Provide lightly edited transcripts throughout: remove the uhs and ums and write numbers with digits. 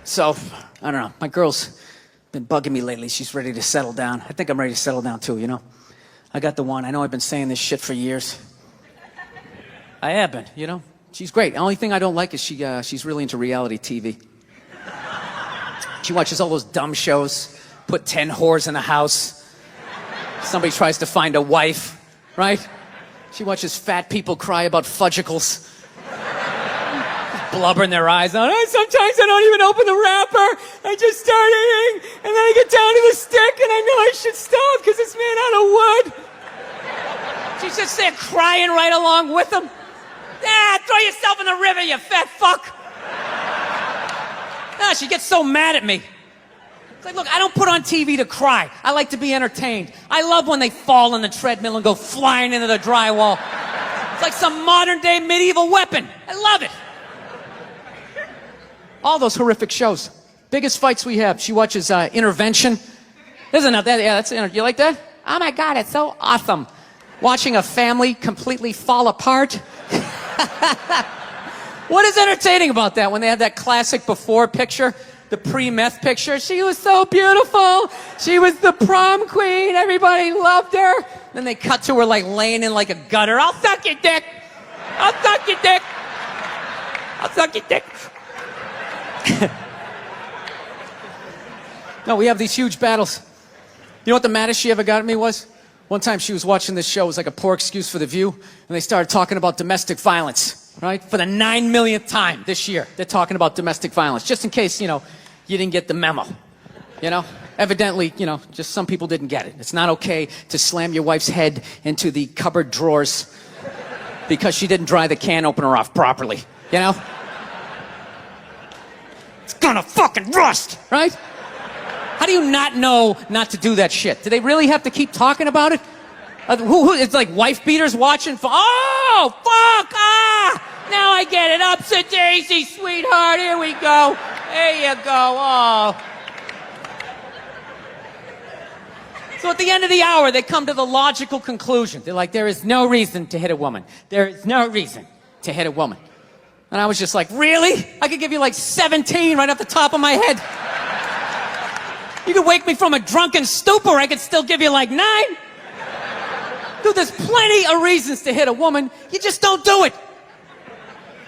So, I don't know. My girl's been bugging me lately. She's ready to settle down. I think I'm ready to settle down too, you know? I got the one. I know I've been saying this shit for years. I have been, you know? She's great. The only thing I don't like is she's really into reality TV. She watches all those dumb shows. Put 10 whores in a house. Somebody tries to find a wife, right? She watches fat people cry about fudgicles. Blubber in their eyes. Oh, sometimes I don't even open the wrapper. I just start eating, and then I get down to the stick, and I know I should stop because it's made out of wood. She's just there crying right along with them. Throw yourself in the river, you fat fuck. She gets so mad at me. It's like, look, I don't put on TV to cry. I like to be entertained. I love when they fall on the treadmill and go flying into the drywall. It's like some modern-day medieval weapon. I love it. All those horrific shows. Biggest fights we have. She watches Intervention. Isn't that? Yeah, that's you like that? Oh my God, it's so awesome. Watching a family completely fall apart. What is entertaining about that when they have that classic before picture? The pre-meth picture. She was so beautiful. She was the prom queen. Everybody loved her. Then they cut to her like laying in like a gutter. I'll suck your dick. I'll suck your dick. I'll suck your dick. No, we have these huge battles. You know what the maddest she ever got at me was? One time she was watching this show. It was like a poor excuse for The View. And they started talking about domestic violence, right? For the 9 millionth time this year, they're talking about domestic violence. Just in case, you know, you didn't get the memo. You know? Evidently, you know, just some people didn't get it. It's not okay to slam your wife's head into the cupboard drawers because she didn't dry the can opener off properly. You know? It's gonna fucking rust, right? How do you not know not to do that shit? Do they really have to keep talking about it? It's like wife beaters watching. Oh, fuck! Now I get it. Upset daisy, sweetheart. Here we go. There you go. Oh. So at the end of the hour, they come to the logical conclusion. They're like, there is no reason to hit a woman. There is no reason to hit a woman. And I was just like, really? I could give you like 17 right off the top of my head. You could wake me from a drunken stupor, I could still give you like 9. Dude, there's plenty of reasons to hit a woman. You just don't do it.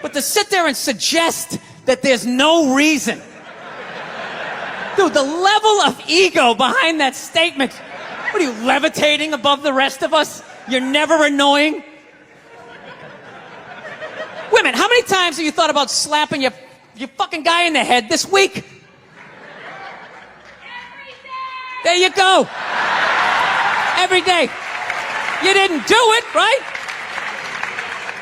But to sit there and suggest that there's no reason. Dude, the level of ego behind that statement. What are you, levitating above the rest of us? You're never annoying? Women, how many times have you thought about slapping your fucking guy in the head this week? There you go. Every day. You didn't do it, right?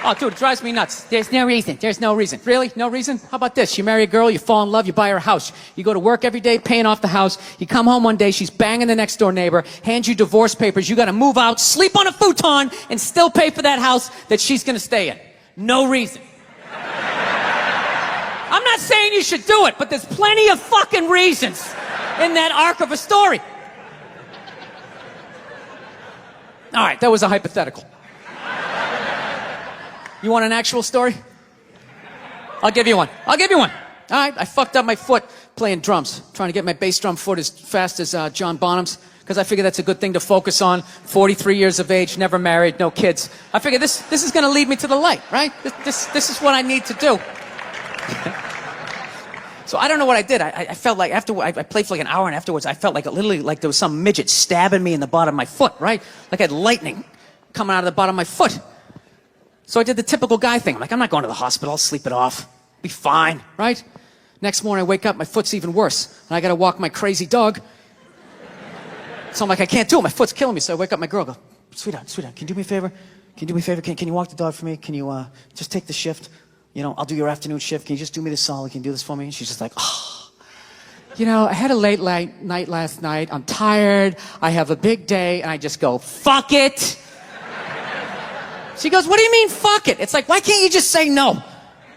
Oh, dude, it drives me nuts. There's no reason. There's no reason. Really? No reason? How about this? You marry a girl, you fall in love, you buy her a house. You go to work every day paying off the house. You come home one day, she's banging the next door neighbor, hands you divorce papers. You got to move out, sleep on a futon, and still pay for that house that she's going to stay in. No reason. I'm not saying you should do it, but there's plenty of fucking reasons in that arc of a story. All right, that was a hypothetical. You want an actual story? I'll give you one. All right, I fucked up my foot playing drums, trying to get my bass drum foot as fast as John Bonham's, because I figure that's a good thing to focus on. 43 years of age, never married, no kids. I figure this is going to lead me to the light, right? This is what I need to do. So I don't know what I did. I felt like after I played for like an hour, and afterwards I felt like literally like there was some midget stabbing me in the bottom of my foot, right? Like I had lightning coming out of the bottom of my foot. So I did the typical guy thing. I'm like, I'm not going to the hospital. I'll sleep it off. Be fine, right? Next morning I wake up, my foot's even worse. And I got to walk my crazy dog. So I'm like, I can't do it. My foot's killing me. So I wake up my girl, go, sweetheart, can you do me a favor? Can you walk the dog for me? Can you just take the shift? You know, I'll do your afternoon shift. Can you just do me this solid? Can you do this for me? And she's just like, oh, you know, I had a late night last night. I'm tired. I have a big day. And I just go, fuck it. She goes, what do you mean, fuck it? It's like, why can't you just say no?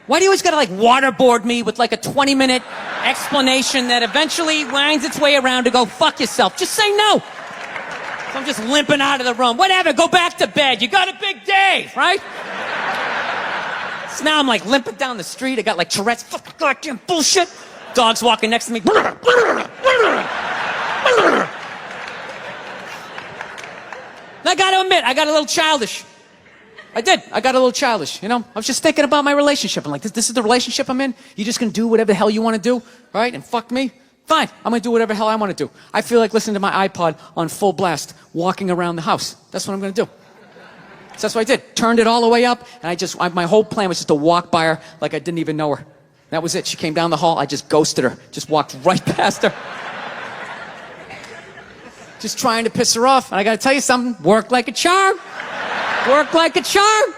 Why do you always gotta like waterboard me with like a 20-minute explanation that eventually winds its way around to go, fuck yourself? Just say no. So I'm just limping out of the room. Whatever, go back to bed. You got a big day, right? So now I'm like limping down the street. I got like Tourette's, fucking goddamn bullshit. Dog's walking next to me. I got to admit, I got a little childish. I did. I got a little childish, you know? I was just thinking about my relationship. I'm like, this is the relationship I'm in? You're just going to do whatever the hell you want to do, right? And fuck me? Fine. I'm going to do whatever the hell I want to do. I feel like listening to my iPod on full blast, walking around the house. That's what I'm going to do. So that's what I did. Turned it all the way up, and my whole plan was just to walk by her like I didn't even know her. That was it. She came down the hall. I just ghosted her. Just walked right past her. Just trying to piss her off. And I got to tell you something. Worked like a charm. Worked like a charm.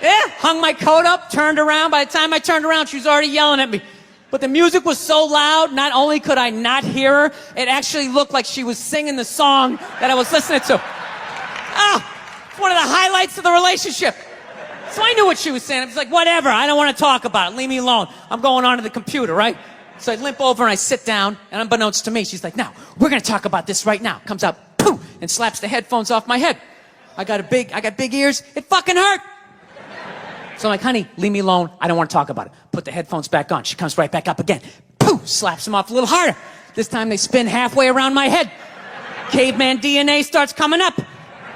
Yeah. Hung my coat up, turned around. By the time I turned around, she was already yelling at me. But the music was so loud, not only could I not hear her, it actually looked like she was singing the song that I was listening to. It's one of the highlights of the relationship. So I knew what she was saying. I was like, whatever, I don't want to talk about it. Leave me alone. I'm going on to the computer, right? So I limp over and I sit down, and unbeknownst to me, she's like, now, we're going to talk about this right now. Comes out, poof, and slaps the headphones off my head. I got big ears. It fucking hurt. So I'm like, honey, leave me alone. I don't want to talk about it. Put the headphones back on. She comes right back up again. Poof, slaps them off a little harder. This time they spin halfway around my head. Caveman DNA starts coming up.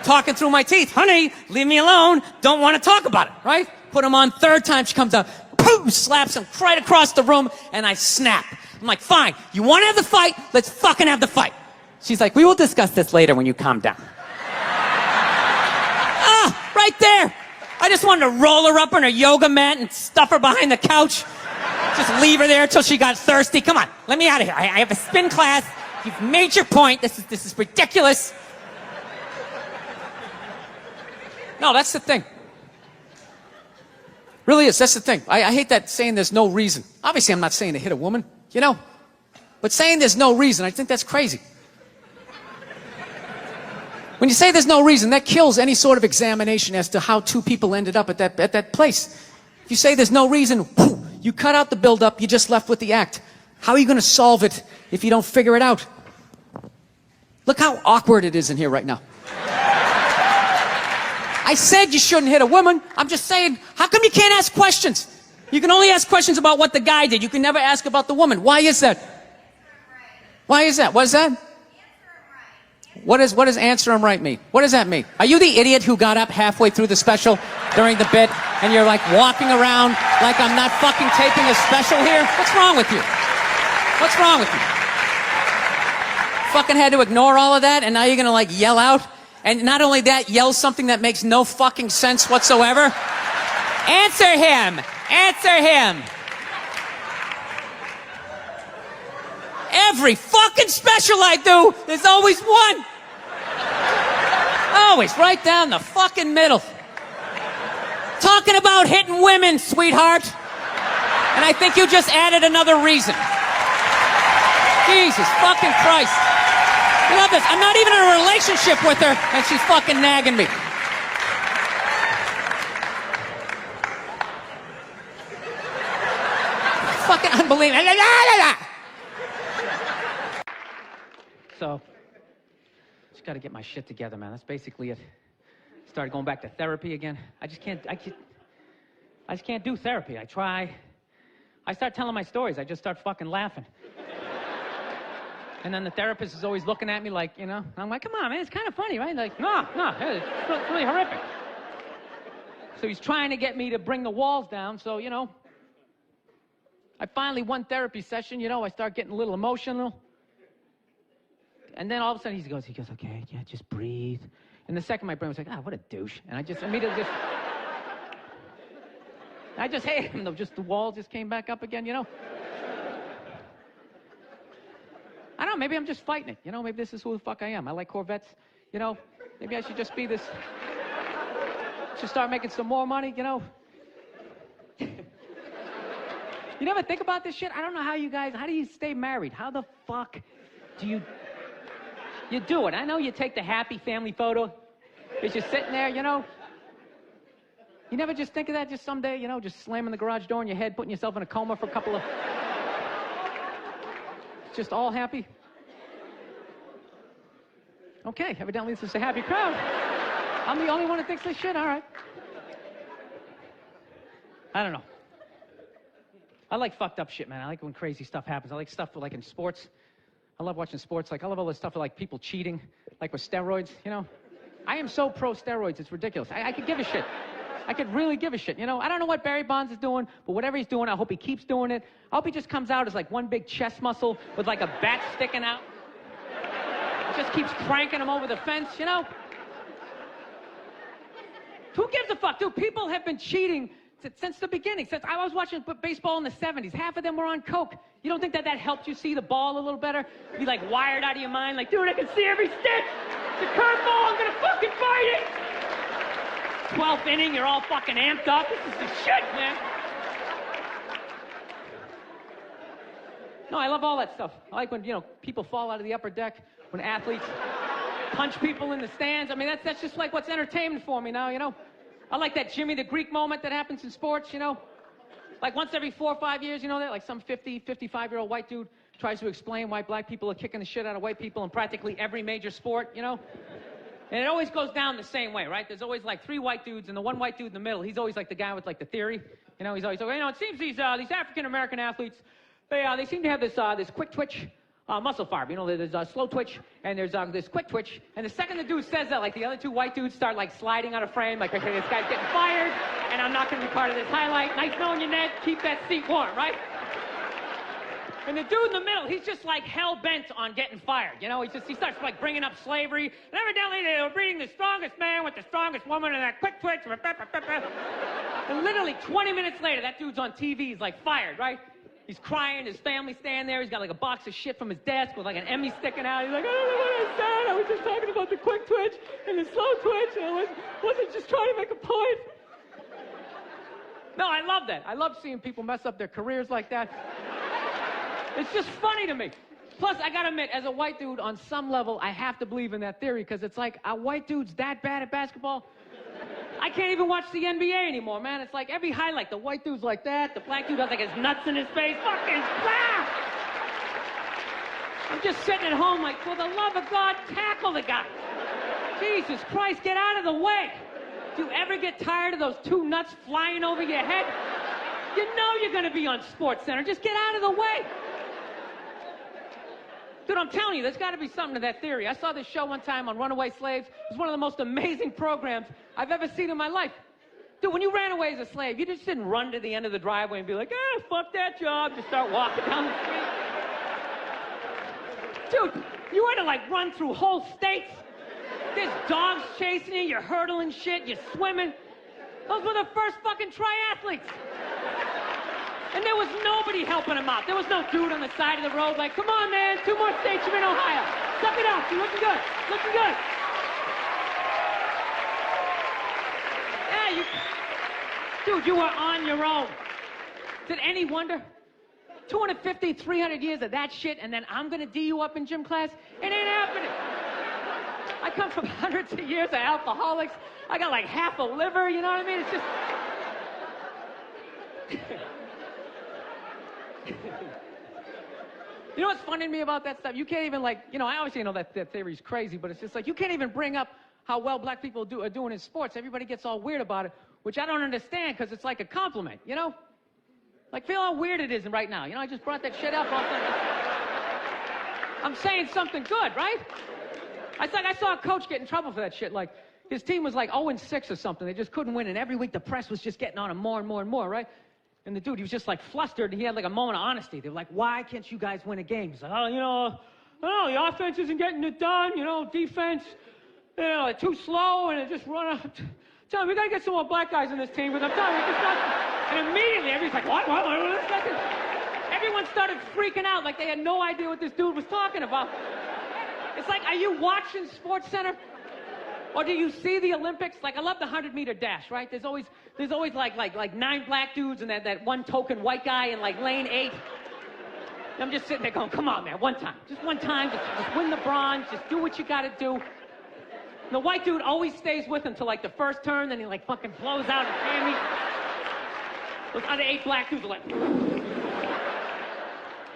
Talking through my teeth. Honey, leave me alone. Don't want to talk about it, right? Put them on. Third time she comes out. Poof, slaps him right across the room, and I snap. I'm like, fine. You want to have the fight? Let's fucking have the fight. She's like, we will discuss this later when you calm down. Right there. I just wanted to roll her up on her yoga mat and stuff her behind the couch. Just leave her there until she got thirsty. Come on, let me out of here. I have a spin class. You've made your point. This is ridiculous. No, that's the thing. Really is. That's the thing. I hate that saying there's no reason. Obviously, I'm not saying to hit a woman, you know. But saying there's no reason, I think that's crazy. When you say there's no reason, that kills any sort of examination as to how two people ended up at that place. If you say there's no reason, whoo, you cut out the build-up, you're just left with the act. How are you going to solve it if you don't figure it out? Look how awkward it is in here right now. I said you shouldn't hit a woman. I'm just saying, how come you can't ask questions? You can only ask questions about what the guy did. You can never ask about the woman. Why is that? Why is that? What is that? What does answer him right mean? What does that mean? Are you the idiot who got up halfway through the special during the bit and you're like walking around like I'm not fucking taping a special here? What's wrong with you? What's wrong with you? Fucking had to ignore all of that and now you're gonna like yell out? And not only that, yell something that makes no fucking sense whatsoever? Answer him! Answer him! Every fucking special I do, there's always one. Always right down the fucking middle. Talking about hitting women, sweetheart. And I think you just added another reason. Jesus fucking Christ. You know this, I'm not even in a relationship with her, and she's fucking nagging me. Fucking unbelievable. So, just got to get my shit together, man. That's basically it. Started going back to therapy again. I just can't do therapy. I try. I start telling my stories. I just start fucking laughing. And then the therapist is always looking at me like, you know, I'm like, come on, man, it's kind of funny, right? Like, no, it's really horrific. So he's trying to get me to bring the walls down. So, you know, I finally, one therapy session, you know, I start getting a little emotional. And then all of a sudden he goes, okay, yeah, just breathe. And the second my brain was like, what a douche. And I just immediately I just hated him though. Just the walls just came back up again, you know. I don't know, maybe I'm just fighting it. You know, maybe this is who the fuck I am. I like Corvettes, you know. Maybe I should just be this, should start making some more money, you know. You never think about this shit? I don't know how you guys, how do you stay married? How the fuck do you do it? I know you take the happy family photo. You're just sitting there, you know. You never just think of that just someday, you know, just slamming the garage door in your head, putting yourself in a coma for a couple of... Just all happy? Okay, evidently this is a happy crowd. I'm the only one that thinks this shit? All right. I don't know. I like fucked up shit, man. I like when crazy stuff happens. I like stuff like in sports. I love watching sports. Like, I love all this stuff like people cheating, like with steroids, you know? I am so pro steroids, it's ridiculous. I could give a shit. I could really give a shit, you know? I don't know what Barry Bonds is doing, but whatever he's doing, I hope he keeps doing it. I hope he just comes out as like one big chest muscle with like a bat sticking out. Just keeps cranking him over the fence, you know? Who gives a fuck? Dude, people have been cheating since the beginning. Since I was watching baseball in the 70s, half of them were on coke. You don't think that helped you see the ball a little better? Be like wired out of your mind, like, dude, I can see every stick. It's a curveball, I'm gonna fucking fight it. 12th inning, you're all fucking amped up. This is the shit, man. No, I love all that stuff. I like when, you know, people fall out of the upper deck, when athletes punch people in the stands. I mean, that's just like what's entertainment for me now, you know? I like that Jimmy the Greek moment that happens in sports, you know? Like once every 4 or 5 years, you know that? Like some 50, 55-year-old white dude tries to explain why black people are kicking the shit out of white people in practically every major sport, you know? And it always goes down the same way, right? There's always like 3 white dudes, and the one white dude in the middle, he's always like the guy with like the theory. You know, he's always, you know, it seems these African-American athletes, they seem to have this quick twitch muscle fiber. You know, there's a slow twitch, and there's this quick twitch. And the second the dude says that, like the other 2 white dudes start like sliding out of frame, like, okay, this guy's getting fired, and I'm not going to be part of this highlight. Nice knowing you, Ned. Keep that seat warm, right? And the dude in the middle, he's just like hell-bent on getting fired. You know, he starts like bringing up slavery. And evidently they were breeding the strongest man with the strongest woman and that quick twitch. And literally 20 minutes later, that dude's on TV. He's like fired, right? He's crying. His family's standing there. He's got like a box of shit from his desk with like an Emmy sticking out. He's like, I don't know what I said. I was just talking about the quick twitch and the slow twitch. And I wasn't just trying to make a point. No, I love that. I love seeing people mess up their careers like that. It's just funny to me. Plus, I gotta admit, as a white dude, on some level, I have to believe in that theory, because it's like, are white dudes that bad at basketball? I can't even watch the NBA anymore, man. It's like every highlight, the white dude's like that, the black dude has like his nuts in his face, fucking blah! I'm just sitting at home like, for the love of God, tackle the guy. Jesus Christ, get out of the way. Do you ever get tired of those 2 nuts flying over your head? You know you're gonna be on SportsCenter. Just get out of the way. Dude, I'm telling you, there's got to be something to that theory. I saw this show one time on runaway slaves. It was one of the most amazing programs I've ever seen in my life. Dude, when you ran away as a slave, you just didn't run to the end of the driveway and be like, fuck that job. Just start walking down the street. Dude, you had to like run through whole states. There's dogs chasing you, you're hurdling shit, you're swimming. Those were the first fucking triathletes. And there was nobody helping him out. There was no dude on the side of the road like, come on, man, 2 more states, you're in Ohio. Suck it up, you're looking good, looking good. Yeah, dude, you were on your own. Is it any wonder? 250, 300 years of that shit, and then I'm gonna D you up in gym class? It ain't happening. I come from hundreds of years of alcoholics. I got like half a liver, you know what I mean? It's just... You know what's funny to me about that stuff? You can't even like, you know, I obviously know that theory's crazy, but it's just like, you can't even bring up how well black people are doing in sports. Everybody gets all weird about it, which I don't understand, because it's like a compliment, you know? Like, feel how weird it is right now. You know, I just brought that shit up. I'm saying something good, right? It's like I saw a coach get in trouble for that shit. Like, his team was like 0-6 or something. They just couldn't win, and every week the press was just getting on him more and more and more, right? And the dude, he was just like flustered, and he had like a moment of honesty. They were like, why can't you guys win a game? He's like, oh, you know, the offense isn't getting it done, you know, defense, you know, they're too slow, and it just run up. Tell me, we gotta get some more black guys on this team, but I'm telling you, just not. And immediately, everybody's like, what? Everyone started freaking out like they had no idea what this dude was talking about. It's like, are you watching SportsCenter? Or do you see the Olympics? Like, I love the 100-meter dash, right? There's always like 9 black dudes and that one token white guy in like lane 8. I'm just sitting there going, come on, man, one time. Just one time, just win the bronze, just do what you gotta do. And the white dude always stays with him till like the first turn, then he like fucking blows out his hammy. Those other 8 black dudes are like,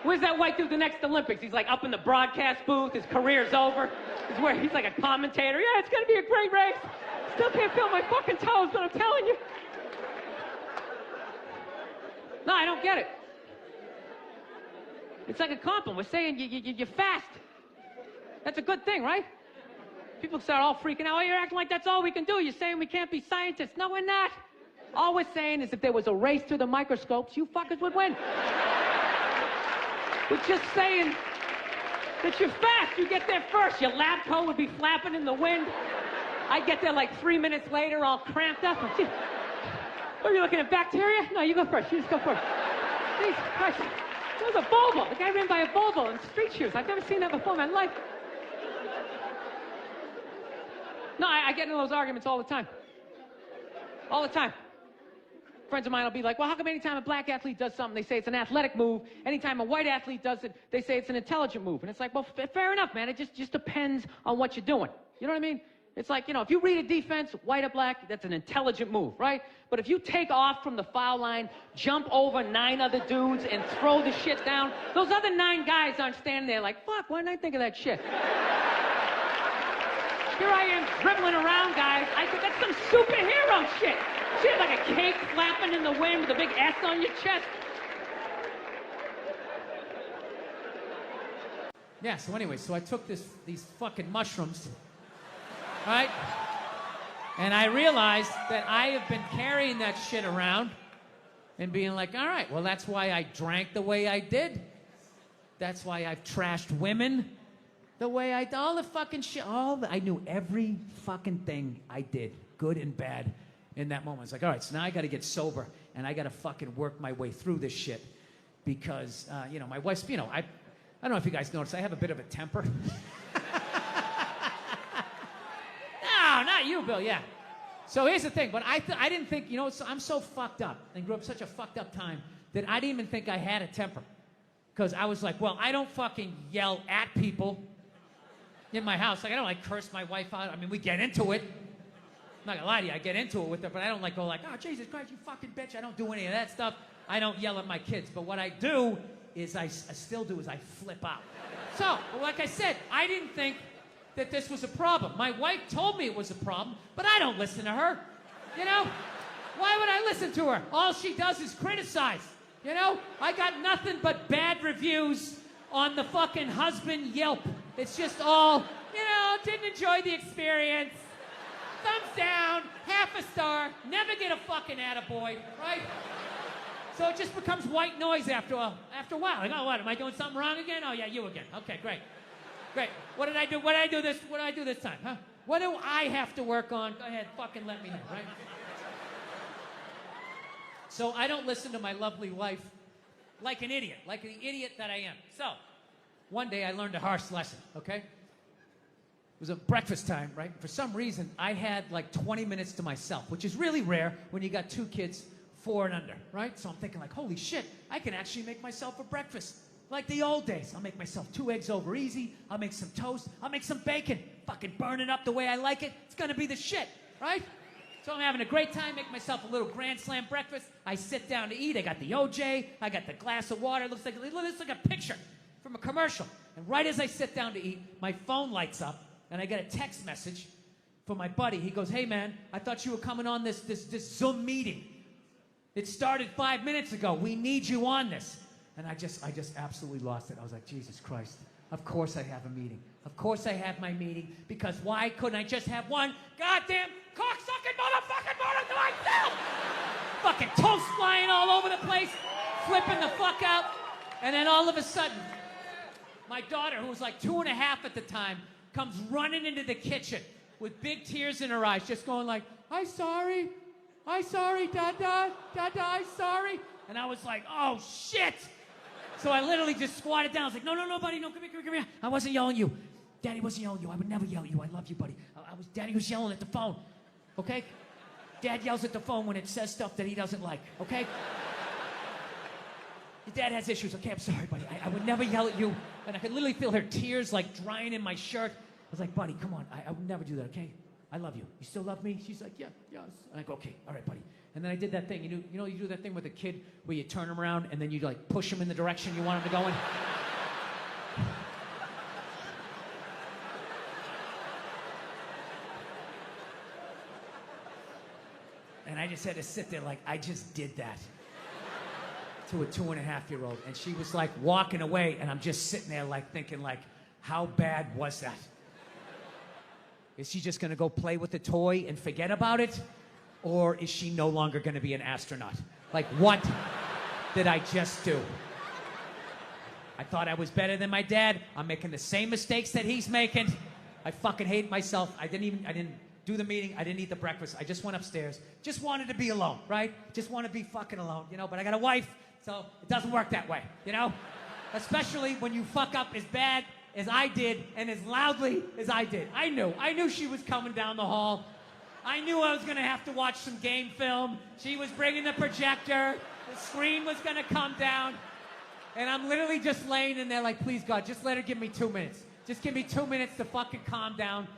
where's that white dude the next Olympics? He's like up in the broadcast booth, his career's over. He's like a commentator. Yeah, it's gonna be a great race. Still can't feel my fucking toes, but I'm telling you. No, I don't get it. It's like a compliment. We're saying you're fast. That's a good thing, right? People start all freaking out. Oh, you're acting like that's all we can do. You're saying we can't be scientists. No, we're not. All we're saying is if there was a race to the microscopes, you fuckers would win. We're just saying that you're fast. You get there first. Your lab coat would be flapping in the wind. I'd get there like 3 minutes later, all cramped up. Are you looking at bacteria? No, you go first. You just go first. Jesus Christ. That was a Volvo. The guy ran by a Volvo in street shoes. I've never seen that before in my life. No, I get into those arguments all the time. All the time. Friends of mine will be like, well, how come anytime a black athlete does something, they say it's an athletic move? Anytime a white athlete does it, they say it's an intelligent move. And it's like, well, fair enough, man. It just depends on what you're doing. You know what I mean? It's like, if you read a defense, white or black, that's an intelligent move, right? But if you take off from the foul line, jump over 9 other dudes, and throw the shit down, those other 9 guys aren't standing there like, fuck, why didn't I think of that shit? Here I am dribbling around, guys. I think that's some superhero shit. Shit like a cape flapping in the wind with a big S on your chest. Yeah, so anyway, I took these fucking mushrooms, right? And I realized that I have been carrying that shit around and being like, all right, well, that's why I drank the way I did. That's why I've trashed women the way I did. All the fucking shit, I knew every fucking thing I did, good and bad, in that moment. It's like, all right, so now I got to get sober, and I got to fucking work my way through this shit. Because, my wife's, I don't know if you guys noticed, I have a bit of a temper. No, not you, Bill, yeah. So here's the thing, but I didn't think, I'm so fucked up and grew up such a fucked up time that I didn't even think I had a temper. Because I was like, well, I don't fucking yell at people in my house. Like, I don't curse my wife out. I mean, we get into it. I'm not gonna lie to you, I get into it with her, but I don't go like, oh, Jesus Christ, you fucking bitch. I don't do any of that stuff. I don't yell at my kids. But what I do is I flip out. So, like I said, I didn't think that this was a problem. My wife told me it was a problem, but I don't listen to her. Why would I listen to her? All she does is criticize. I got nothing but bad reviews on the fucking husband Yelp. It's just all, didn't enjoy the experience. Thumbs down, half a star, never get a fucking attaboy, right? So it just becomes white noise after a while. Like, oh, what, am I doing something wrong again? Oh, yeah, you again. Okay, great. What did I do? What did I do this time, huh? What do I have to work on? Go ahead, fucking let me know, right? So I don't listen to my lovely wife like an idiot that I am. So one day I learned a harsh lesson, okay? It was a breakfast time, right? For some reason, I had like 20 minutes to myself, which is really rare when you got 2 kids, 4 and under, right? So I'm thinking like, holy shit, I can actually make myself a breakfast. Like the old days. I'll make myself 2 eggs over easy. I'll make some toast. I'll make some bacon. Fucking burn it up the way I like it. It's gonna be the shit, right? So I'm having a great time, make myself a little grand slam breakfast. I sit down to eat. I got the OJ. I got the glass of water. It looks like a picture from a commercial. And right as I sit down to eat, my phone lights up. And I get a text message from my buddy. He goes, hey, man, I thought you were coming on this Zoom meeting. It started 5 minutes ago. We need you on this. And I just absolutely lost it. I was like, Jesus Christ. Of course I have a meeting. Of course I have my meeting. Because why couldn't I just have one goddamn cocksucking motherfucking morning to myself? Fucking toast flying all over the place. Flipping the fuck out. And then all of a sudden, my daughter, who was like 2.5 at the time, comes running into the kitchen with big tears in her eyes, just going like, I'm sorry, Dada, I'm sorry. And I was like, oh, shit. So I literally just squatted down. I was like, no, buddy, no, come here. I wasn't yelling at you. Daddy wasn't yelling at you. I would never yell at you. I love you, buddy. Daddy was yelling at the phone, okay? Dad yells at the phone when it says stuff that he doesn't like, okay? Your dad has issues. Okay, I'm sorry, buddy. I would never yell at you. And I could literally feel her tears like drying in my shirt. I was like, buddy, come on. I would never do that, okay? I love you. You still love me? She's like, yeah, yes. And I go, okay, all right, buddy. And then I did that thing. You do that thing with a kid where you turn him around and then you like push him in the direction you want him to go in? And I just had to sit there like, I just did that. to a 2.5-year-old, and she was like walking away, and I'm just sitting there like thinking like, how bad was that? Is she just gonna go play with the toy and forget about it? Or is she no longer gonna be an astronaut? Like, what did I just do? I thought I was better than my dad. I'm making the same mistakes that he's making. I fucking hate myself. I didn't do the meeting. I didn't eat the breakfast. I just went upstairs. Just wanted to be alone, right? Just want to be fucking alone, you know? But I got a wife, so it doesn't work that way, you know? Especially when you fuck up as bad as I did and as loudly as I did. I knew she was coming down the hall. I knew I was gonna have to watch some game film. She was bringing the projector. The screen was gonna come down. And I'm literally just laying in there like, please God, just let her give me 2 minutes. Just give me 2 minutes to fucking calm down.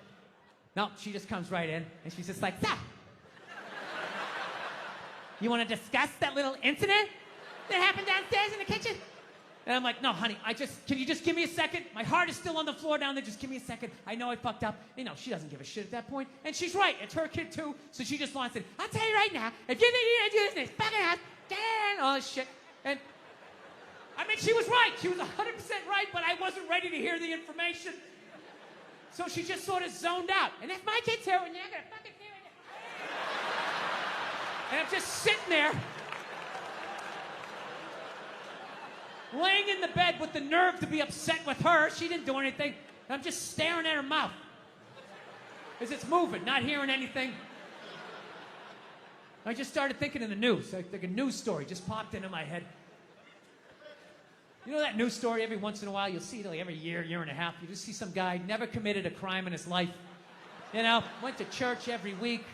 No, she just comes right in and she's just like, so, you wanna discuss that little incident that happened downstairs in the kitchen? And I'm like, no, honey, can you just give me a second? My heart is still on the floor down there. Just give me a second. I know I fucked up. You know, she doesn't give a shit at that point. And she's right. It's her kid, too. So she just wants it. I'll tell you right now, if you think you're gonna do this fucking house, all this shit. And, I mean, she was right. She was 100% right, but I wasn't ready to hear the information. So she just sort of zoned out. And if my kid's here, and you're gonna fucking hear it. And I'm just sitting there, laying in the bed with the nerve to be upset with her. She didn't do anything. And I'm just staring at her mouth. As it's moving, not hearing anything. I just started thinking of the news. Like a news story just popped into my head. You know that news story every once in a while? You'll see it like every year and a half. You just see some guy never committed a crime in his life. You know, went to church every week,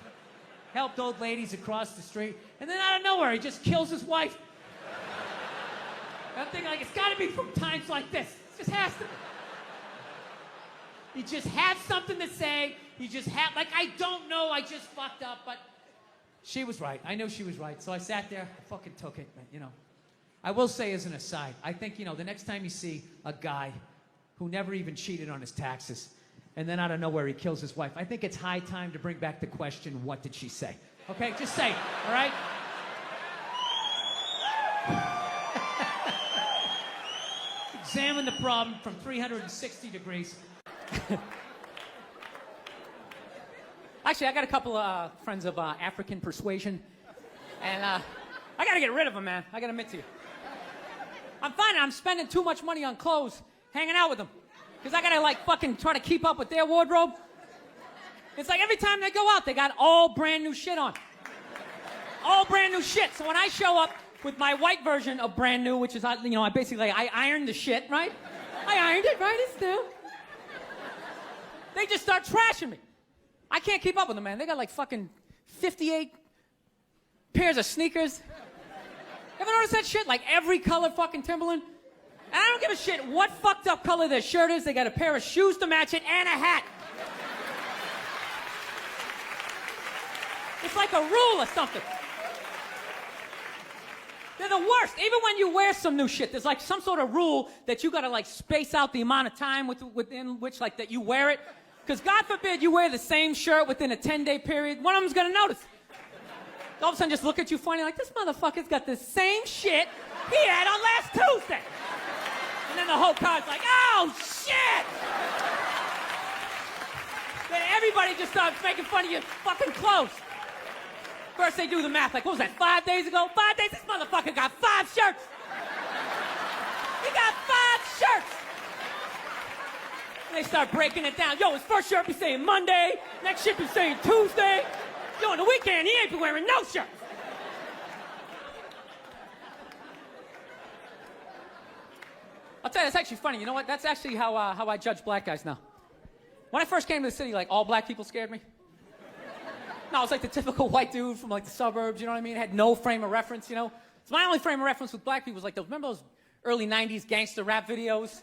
helped old ladies across the street, and then out of nowhere, he just kills his wife. I'm thinking, like, it's got to be from times like this. It just has to be. He just had something to say. He just had, like, I don't know, I just fucked up, but she was right. I knew she was right. So I sat there, I fucking took it, man, you know. I will say as an aside, I think, you know, the next time you see a guy who never even cheated on his taxes, and then out of nowhere he kills his wife, I think it's high time to bring back the question, what did she say? Okay, just say it, all right? Examine the problem from 360 degrees. Actually, I got a couple of friends of African persuasion, and I gotta get rid of them, man. I gotta admit to you. I'm finding I'm spending too much money on clothes hanging out with them, because I gotta like fucking try to keep up with their wardrobe. It's like every time they go out, they got all brand new shit on. All brand new shit. So when I show up with my white version of brand new, which is, you know, I ironed the shit, right? I ironed it, right? It's new. They just start trashing me. I can't keep up with them, man. They got like fucking 58 pairs of sneakers. Ever notice that shit? Like every color fucking Timberland? And I don't give a shit what fucked up color their shirt is. They got a pair of shoes to match it and a hat. It's like a rule or something. They're the worst. Even when you wear some new shit, there's like some sort of rule that you gotta like space out the amount of time within which like that you wear it. Because God forbid you wear the same shirt within a 10-day period, one of them's gonna notice. All of a sudden just look at you funny like, this motherfucker's got the same shit he had on last Tuesday. And then the whole car's like, oh shit! Then everybody just starts making fun of your fucking clothes. First they do the math, like, what was that, 5 days ago? 5 days? This motherfucker got 5 shirts! He got 5 shirts! And they start breaking it down. Yo, his first shirt be saying Monday, next shirt be saying Tuesday. Yo, on the weekend, he ain't be wearing no shirts. I'll tell you, it's actually funny. You know what? That's actually how I judge black guys now. When I first came to the city, like, all black people scared me. No, I was like the typical white dude from like the suburbs, you know what I mean? Had no frame of reference, you know? So my only frame of reference with black people was like those, remember those early 90s gangster rap videos?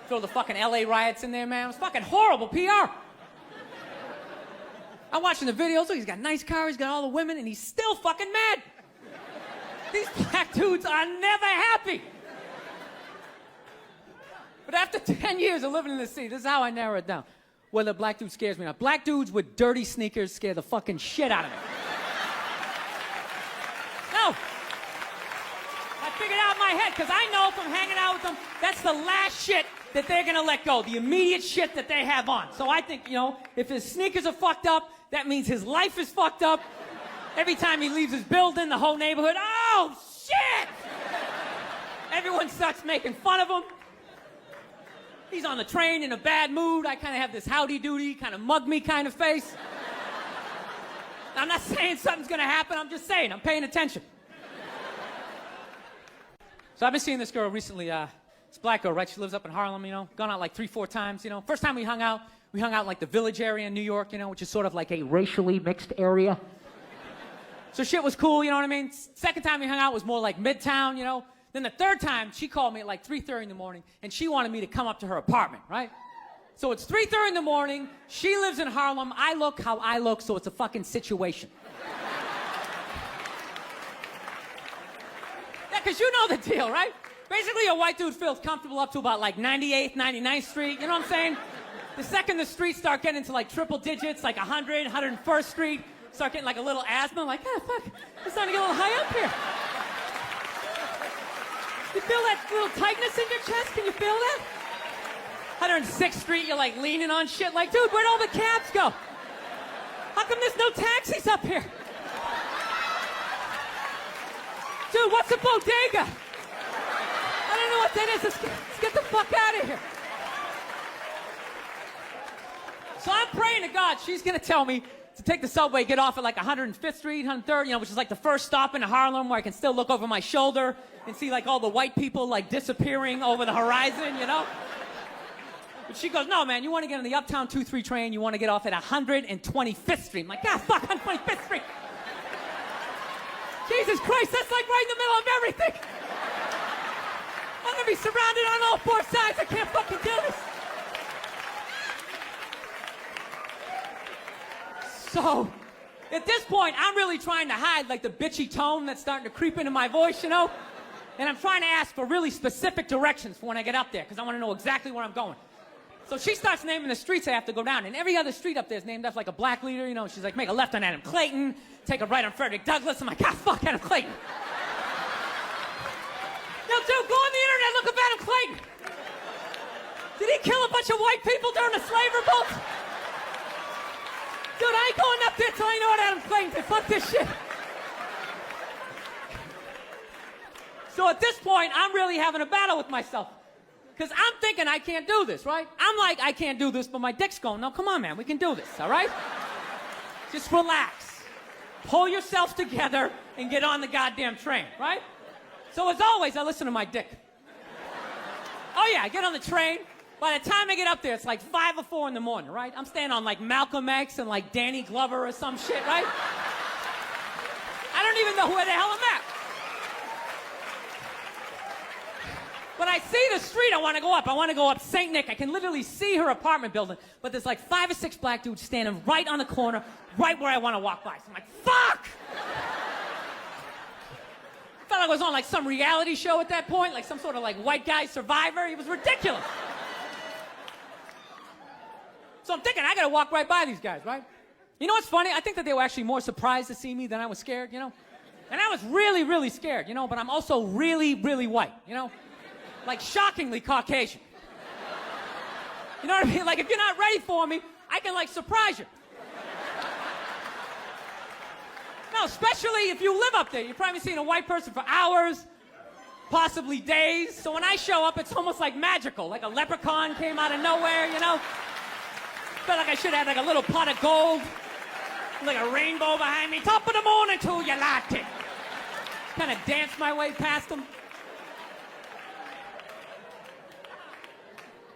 Throw the fucking LA riots in there, man. It was fucking horrible PR. I'm watching the videos, look, he's got a nice car, he's got all the women, and he's still fucking mad. These black dudes are never happy. But after 10 years of living in the city, this is how I narrow it down. Whether a black dude scares me or not. Black dudes with dirty sneakers scare the fucking shit out of me. No. I figured out my head, because I know from hanging out with them, that's the last shit that they're gonna let go, the immediate shit that they have on. So I think, if his sneakers are fucked up, that means his life is fucked up. Every time he leaves his building, the whole neighborhood, oh, shit! Everyone starts making fun of him. He's on the train in a bad mood. I kind of have this howdy-doody, kind of mug me kind of face. I'm not saying something's gonna happen, I'm just saying, I'm paying attention. So I've been seeing this girl recently, this black girl, right? She lives up in Harlem, gone out like 3-4 times, First time we hung out in like the Village area in New York, which is sort of like a racially mixed area. So shit was cool, you know what I mean? Second time we hung out was more like Midtown, Then the third time, she called me at like 3:30 in the morning, and she wanted me to come up to her apartment, right? So it's 3:30 in the morning, she lives in Harlem, I look how I look, so it's a fucking situation. Yeah, because you know the deal, right? Basically, a white dude feels comfortable up to about like 98th, 99th Street, you know what I'm saying? The second the streets start getting into like triple digits, like 100, 101st Street, start getting like a little asthma, like, fuck, it's starting to get a little high up here. You feel that little tightness in your chest? Can you feel that? 106th Street, you're like leaning on shit, like, dude, where'd all the cabs go? How come there's no taxis up here? Dude, what's a bodega? I don't know what that is. Let's get the fuck out of here. So I'm praying to God she's gonna tell me to take the subway, get off at like 105th Street, 103rd, which is like the first stop in Harlem where I can still look over my shoulder and see like all the white people like disappearing over the horizon, But she goes, no, man, you want to get on the Uptown 2-3 train, you want to get off at 125th Street. I'm like, fuck, 125th Street. Jesus Christ, that's like right in the middle of everything. I'm going to be surrounded on all four sides. I can't fucking do this. So, at this point, I'm really trying to hide like the bitchy tone that's starting to creep into my voice, And I'm trying to ask for really specific directions for when I get up there, because I want to know exactly where I'm going. So she starts naming the streets I have to go down, and every other street up there is named after like a black leader, She's like, make a left on Adam Clayton, take a right on Frederick Douglass. I'm like, fuck Adam Clayton. Yo, dude, go on the internet, look up Adam Clayton. Did he kill a bunch of white people during the slave revolt? Dude, I ain't going up there till I know what Adam Clayton did. Fuck this shit. So at this point, I'm really having a battle with myself. Because I'm thinking I can't do this, right? I'm like, I can't do this, but my dick's going, no, come on, man, we can do this, all right? Just relax. Pull yourself together and get on the goddamn train, right? So as always, I listen to my dick. Oh yeah, I get on the train. By the time I get up there, it's like 5 or 4 in the morning, right? I'm staying on like Malcolm X and like Danny Glover or some shit, right? I don't even know where the hell I'm at. When I see the street I want to go up, I want to go up St. Nick. I can literally see her apartment building, but there's like 5 or 6 black dudes standing right on the corner, right where I want to walk by. So I'm like, fuck! I felt like I was on like some reality show at that point, like some sort of like white guy survivor. It was ridiculous. So I'm thinking, I gotta walk right by these guys, right? You know what's funny? I think that they were actually more surprised to see me than I was scared, And I was really, really scared, but I'm also really, really white, Like shockingly Caucasian. You know what I mean? Like if you're not ready for me, I can like surprise you. No, especially if you live up there. You've probably seen a white person for hours, possibly days. So when I show up, it's almost like magical. Like a leprechaun came out of nowhere, Felt like I should have had like a little pot of gold, like a rainbow behind me. Top of the morning to you, latte. Kind of danced my way past them.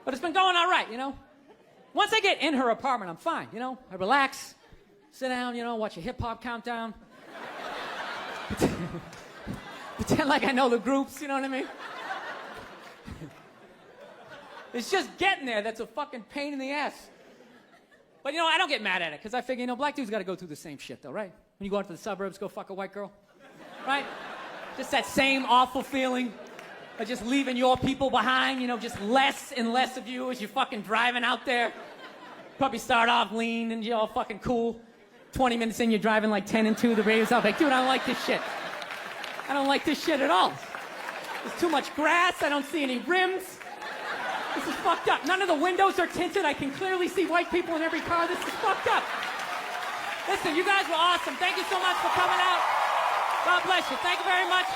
But it's been going all right, Once I get in her apartment, I'm fine, I relax, sit down, watch a hip-hop countdown. Pretend like I know the groups, you know what I mean? It's just getting there that's a fucking pain in the ass. But, I don't get mad at it, because I figure, black dudes got to go through the same shit, though, right? When you go out to the suburbs, go fuck a white girl, right? Just that same awful feeling of just leaving your people behind, just less and less of you as you're fucking driving out there. Probably start off lean and you're all fucking cool. 20 minutes in, you're driving like 10 and 2, the radio's off, like, dude, I don't like this shit. I don't like this shit at all. There's too much grass. I don't see any rims. This is fucked up. None of the windows are tinted. I can clearly see white people in every car. This is fucked up. Listen, you guys were awesome. Thank you so much for coming out. God bless you. Thank you very much.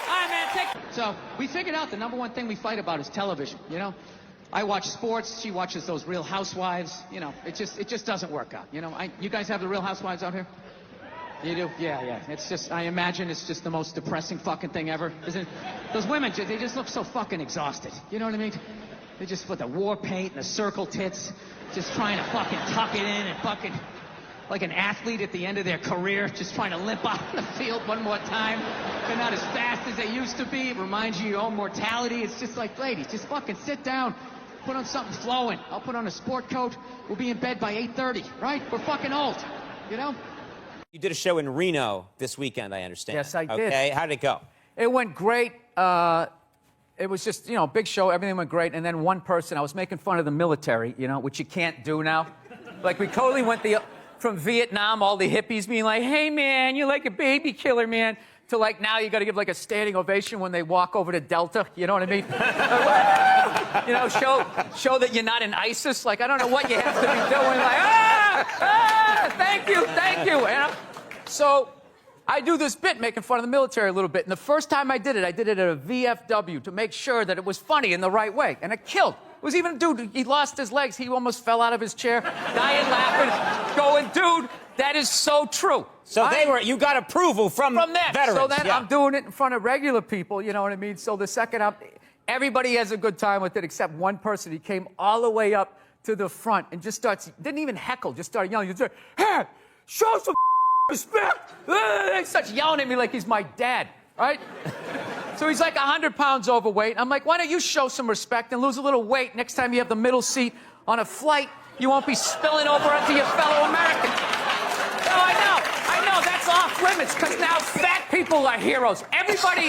All right, man. So we figured out the #1 thing we fight about is television, you know? I watch sports. She watches those Real Housewives. You know, it just doesn't work out. You know, you guys have the Real Housewives out here? You do? Yeah. It's just, I imagine it's just the most depressing fucking thing ever. Isn't it? Those women, they just look so fucking exhausted. You know what I mean? They just put the war paint and the circle tits, just trying to fucking tuck it in and fucking, like an athlete at the end of their career, just trying to limp out the field one more time. They're not as fast as they used to be. It reminds you of your own mortality. It's just like, ladies, just fucking sit down. Put on something flowing. I'll put on a sport coat. We'll be in bed by 8:30, right? We're fucking old, you know? You did a show in Reno this weekend, I understand. Yes, I did. Okay, how did it go? It went great. It was just, you know, a big show. Everything went great. And then one person, I was making fun of the military, you know, which you can't do now. Like, we totally went from Vietnam, all the hippies being like, hey, man, you're like a baby killer, man, to like now you got to give like a standing ovation when they walk over to Delta. You know what I mean? You know, show that you're not in ISIS. Like, I don't know what you have to be doing. Like, thank you. You know? So I do this bit making fun of the military a little bit. And the first time I did it at a VFW to make sure that it was funny in the right way. And it killed. It was even a dude, he lost his legs. He almost fell out of his chair, dying laughing, going, dude, that is so true. So you got approval from them. veterans. So then I'm doing it in front of regular people, you know what I mean? So the second everybody has a good time with it except one person. He came all the way up to the front and just didn't even heckle, just started yelling. He said, hey, show some respect. He starts yelling at me like he's my dad, right? So he's like 100 pounds overweight. I'm like, why don't you show some respect and lose a little weight? Next time you have the middle seat on a flight, you won't be spilling over onto your fellow Americans. No, I know, that's off limits, because now fat people are heroes. Everybody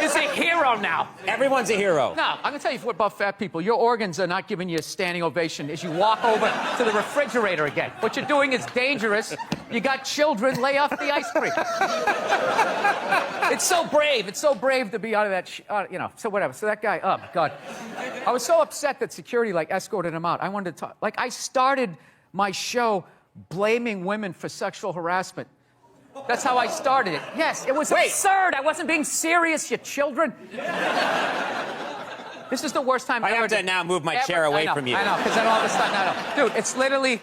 is a hero now. Everyone's a hero. No, I'm going to tell you what about fat people. Your organs are not giving you a standing ovation as you walk over to the refrigerator again. What you're doing is dangerous. You got children, lay off the ice cream. It's so brave. It's so brave to be out of that, you know, so whatever. So that guy, oh, my God. I was so upset that security, like, escorted him out. I wanted to talk. Like, I started my show blaming women for sexual harassment. That's how I started it. Yes, it was absurd. I wasn't being serious, you children. This is the worst time I have to now move my chair away from you. I know, because then all of a sudden, Dude, it's literally...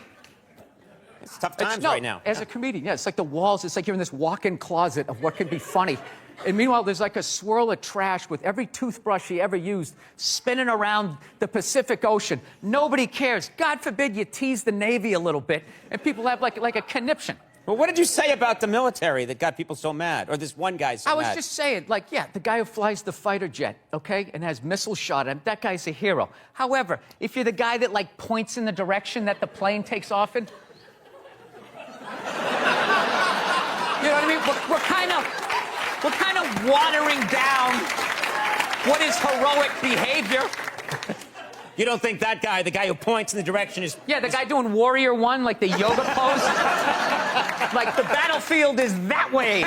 It's tough times right now. As a comedian, yeah, it's like the walls. It's like you're in this walk-in closet of what can be funny. And meanwhile, there's like a swirl of trash with every toothbrush he ever used spinning around the Pacific Ocean. Nobody cares. God forbid you tease the Navy a little bit, and people have like a conniption. Well, what did you say about the military that got people so mad? Or this one guy so mad? I was just saying, like, yeah, the guy who flies the fighter jet, okay, and has missile shot at him, that guy's a hero. However, if you're the guy that, like, points in the direction that the plane takes off in... You know what I mean? We're kind of watering down what is heroic behavior. You don't think that guy, the guy who points in the direction is... Yeah, the guy doing Warrior One, like the yoga pose. Like, the battlefield is that way.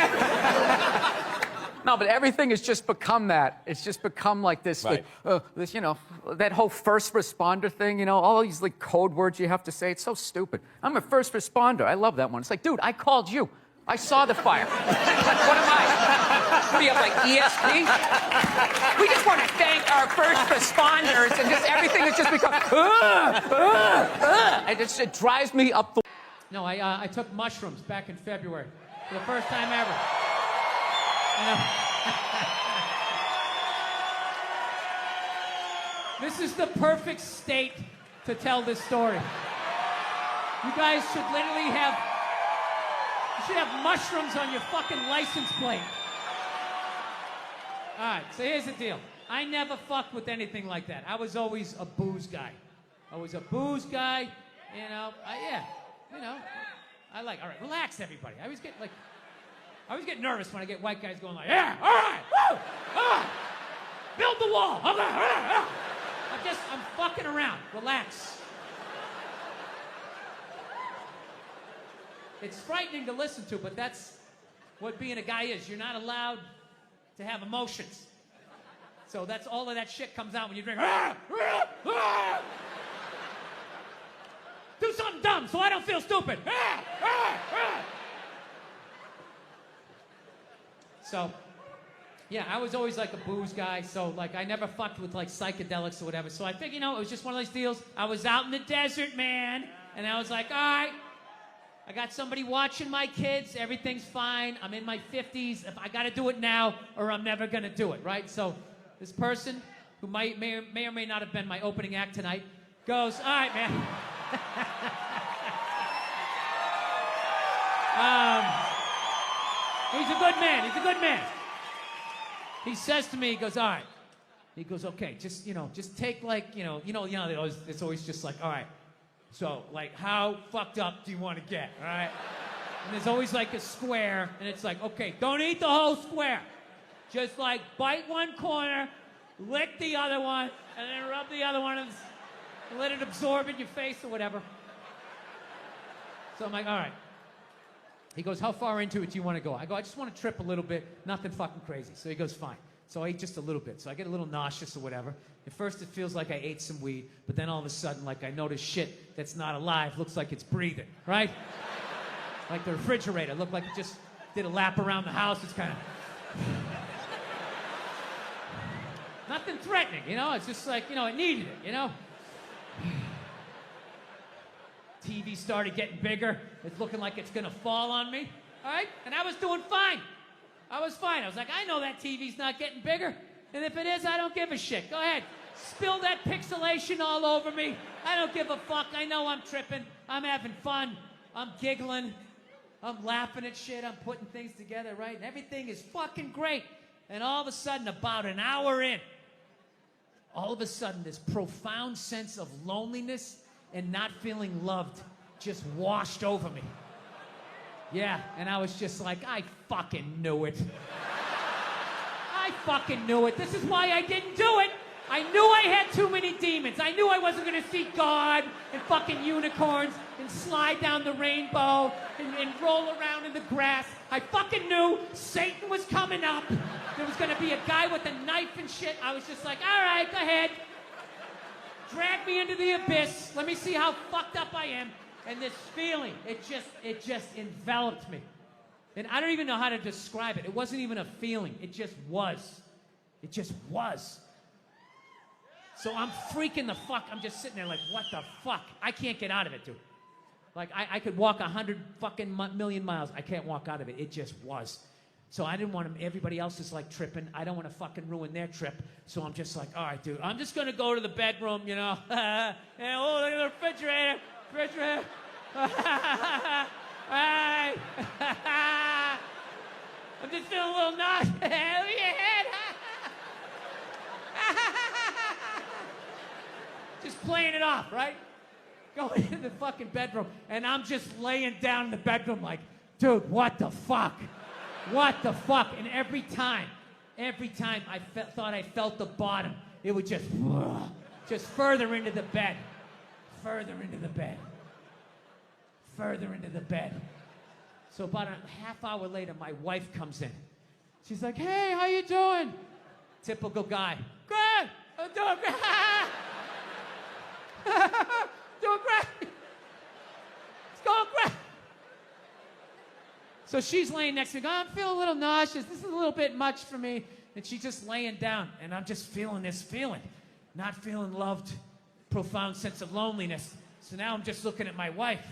No, but everything has just become that. It's just become like this, right. This, you know, that whole first responder thing, you know, all these, like, code words you have to say. It's so stupid. I'm a first responder. I love that one. It's like, dude, I called you. I saw the fire. What am I? What do you have, like, ESP? We just want to thank our first responders, and just everything has just become, and it drives me up the... No, I took mushrooms back in February for the first time ever. This is the perfect state to tell this story. You guys should literally have... You should have mushrooms on your fucking license plate. All right, so here's the deal. I never fucked with anything like that. I was always a booze guy. You know, I like, all right, relax, everybody. I always get nervous when I get white guys going like, yeah, all right, woo, all right, build the wall, okay, all right. I'm fucking around. Relax. It's frightening to listen to, but that's what being a guy is. You're not allowed to have emotions. So that's all of that shit comes out when you drink. Do something dumb so I don't feel stupid. So, yeah, I was always like a booze guy, so like I never fucked with like psychedelics or whatever. So I figured, it was just one of those deals. I was out in the desert, man, and I was like, all right, I got somebody watching my kids. Everything's fine. I'm in my 50s. If I got to do it now, or I'm never gonna do it, right? So this person, who may or may not have been my opening act tonight, goes, all right, man. He's a good man. He's a good man. He says to me, he goes, all right. He goes, okay, just take like, it's always just like, all right. So, like, how fucked up do you want to get, all right? And there's always like a square, and it's like, okay, don't eat the whole square. Just like bite one corner, lick the other one, and then rub the other one and let it absorb in your face or whatever. So I'm like, all right. He goes, how far into it do you want to go? I go, I just want to trip a little bit, nothing fucking crazy. So he goes, fine. So I ate just a little bit. So I get a little nauseous or whatever. At first it feels like I ate some weed, but then all of a sudden, like I notice shit that's not alive looks like it's breathing, right? Like the refrigerator looked like it just did a lap around the house. It's kind of... Nothing threatening, It's just like, it needed it, TV started getting bigger. It's looking like it's gonna fall on me. All right? And I was doing fine. I was fine. I was like, I know that TV's not getting bigger. And if it is, I don't give a shit. Go ahead. Spill that pixelation all over me. I don't give a fuck. I know I'm tripping. I'm having fun. I'm giggling. I'm laughing at shit. I'm putting things together, right? And everything is fucking great. And all of a sudden, about an hour in, all of a sudden, this profound sense of loneliness and not feeling loved just washed over me. Yeah, and I was just like, I fucking knew it. I fucking knew it. This is why I didn't do it. I knew I had too many demons. I knew I wasn't gonna see God and fucking unicorns and slide down the rainbow and roll around in the grass. I fucking knew Satan was coming up. There was gonna be a guy with a knife and shit. I was just like, all right, go ahead. Drag me into the abyss. Let me see how fucked up I am. And this feeling, it just enveloped me. And I don't even know how to describe it. It wasn't even a feeling. It just was. It just was. So I'm freaking the fuck. I'm just sitting there like, what the fuck? I can't get out of it, dude. Like, I could walk 100 fucking million miles. I can't walk out of it. It just was. So I didn't want everybody else is like tripping. I don't want to fucking ruin their trip. So I'm just like, all right, dude, I'm just going to go to the bedroom, and look at the refrigerator. All right. I'm just feeling a little nauseous. Look at your head. Just playing it off, right? Going into the fucking bedroom, and I'm just laying down in the bedroom like, dude, what the fuck? What the fuck? And every time I thought I felt the bottom, it would just further into the bed. Further into the bed. Further into the bed. So about a half hour later, my wife comes in. She's like, hey, how you doing? Typical guy. Good. I'm doing great. Doing great. It's going great. So she's laying next to me, I'm feeling a little nauseous. This is a little bit much for me. And she's just laying down, and I'm just feeling this feeling. Not feeling loved, profound sense of loneliness. So now I'm just looking at my wife.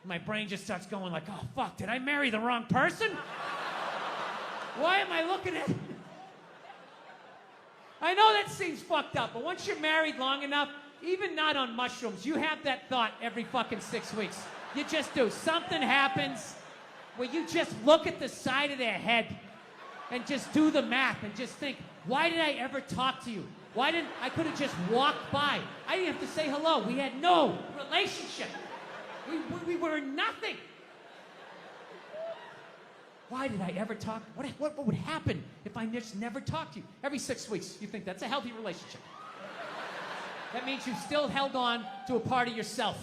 My brain just starts going like, oh, fuck, did I marry the wrong person? Why am I looking at... I know that seems fucked up, but once you're married long enough, even not on mushrooms, you have that thought every fucking 6 weeks. You just do. Something happens where you just look at the side of their head and just do the math and just think, why did I ever talk to you? I could have just walked by. I didn't have to say hello. We had no relationship. We were nothing. Why did I ever talk? What would happen if I just never talked to you? Every 6 weeks, you think that's a healthy relationship. That means you've still held on to a part of yourself.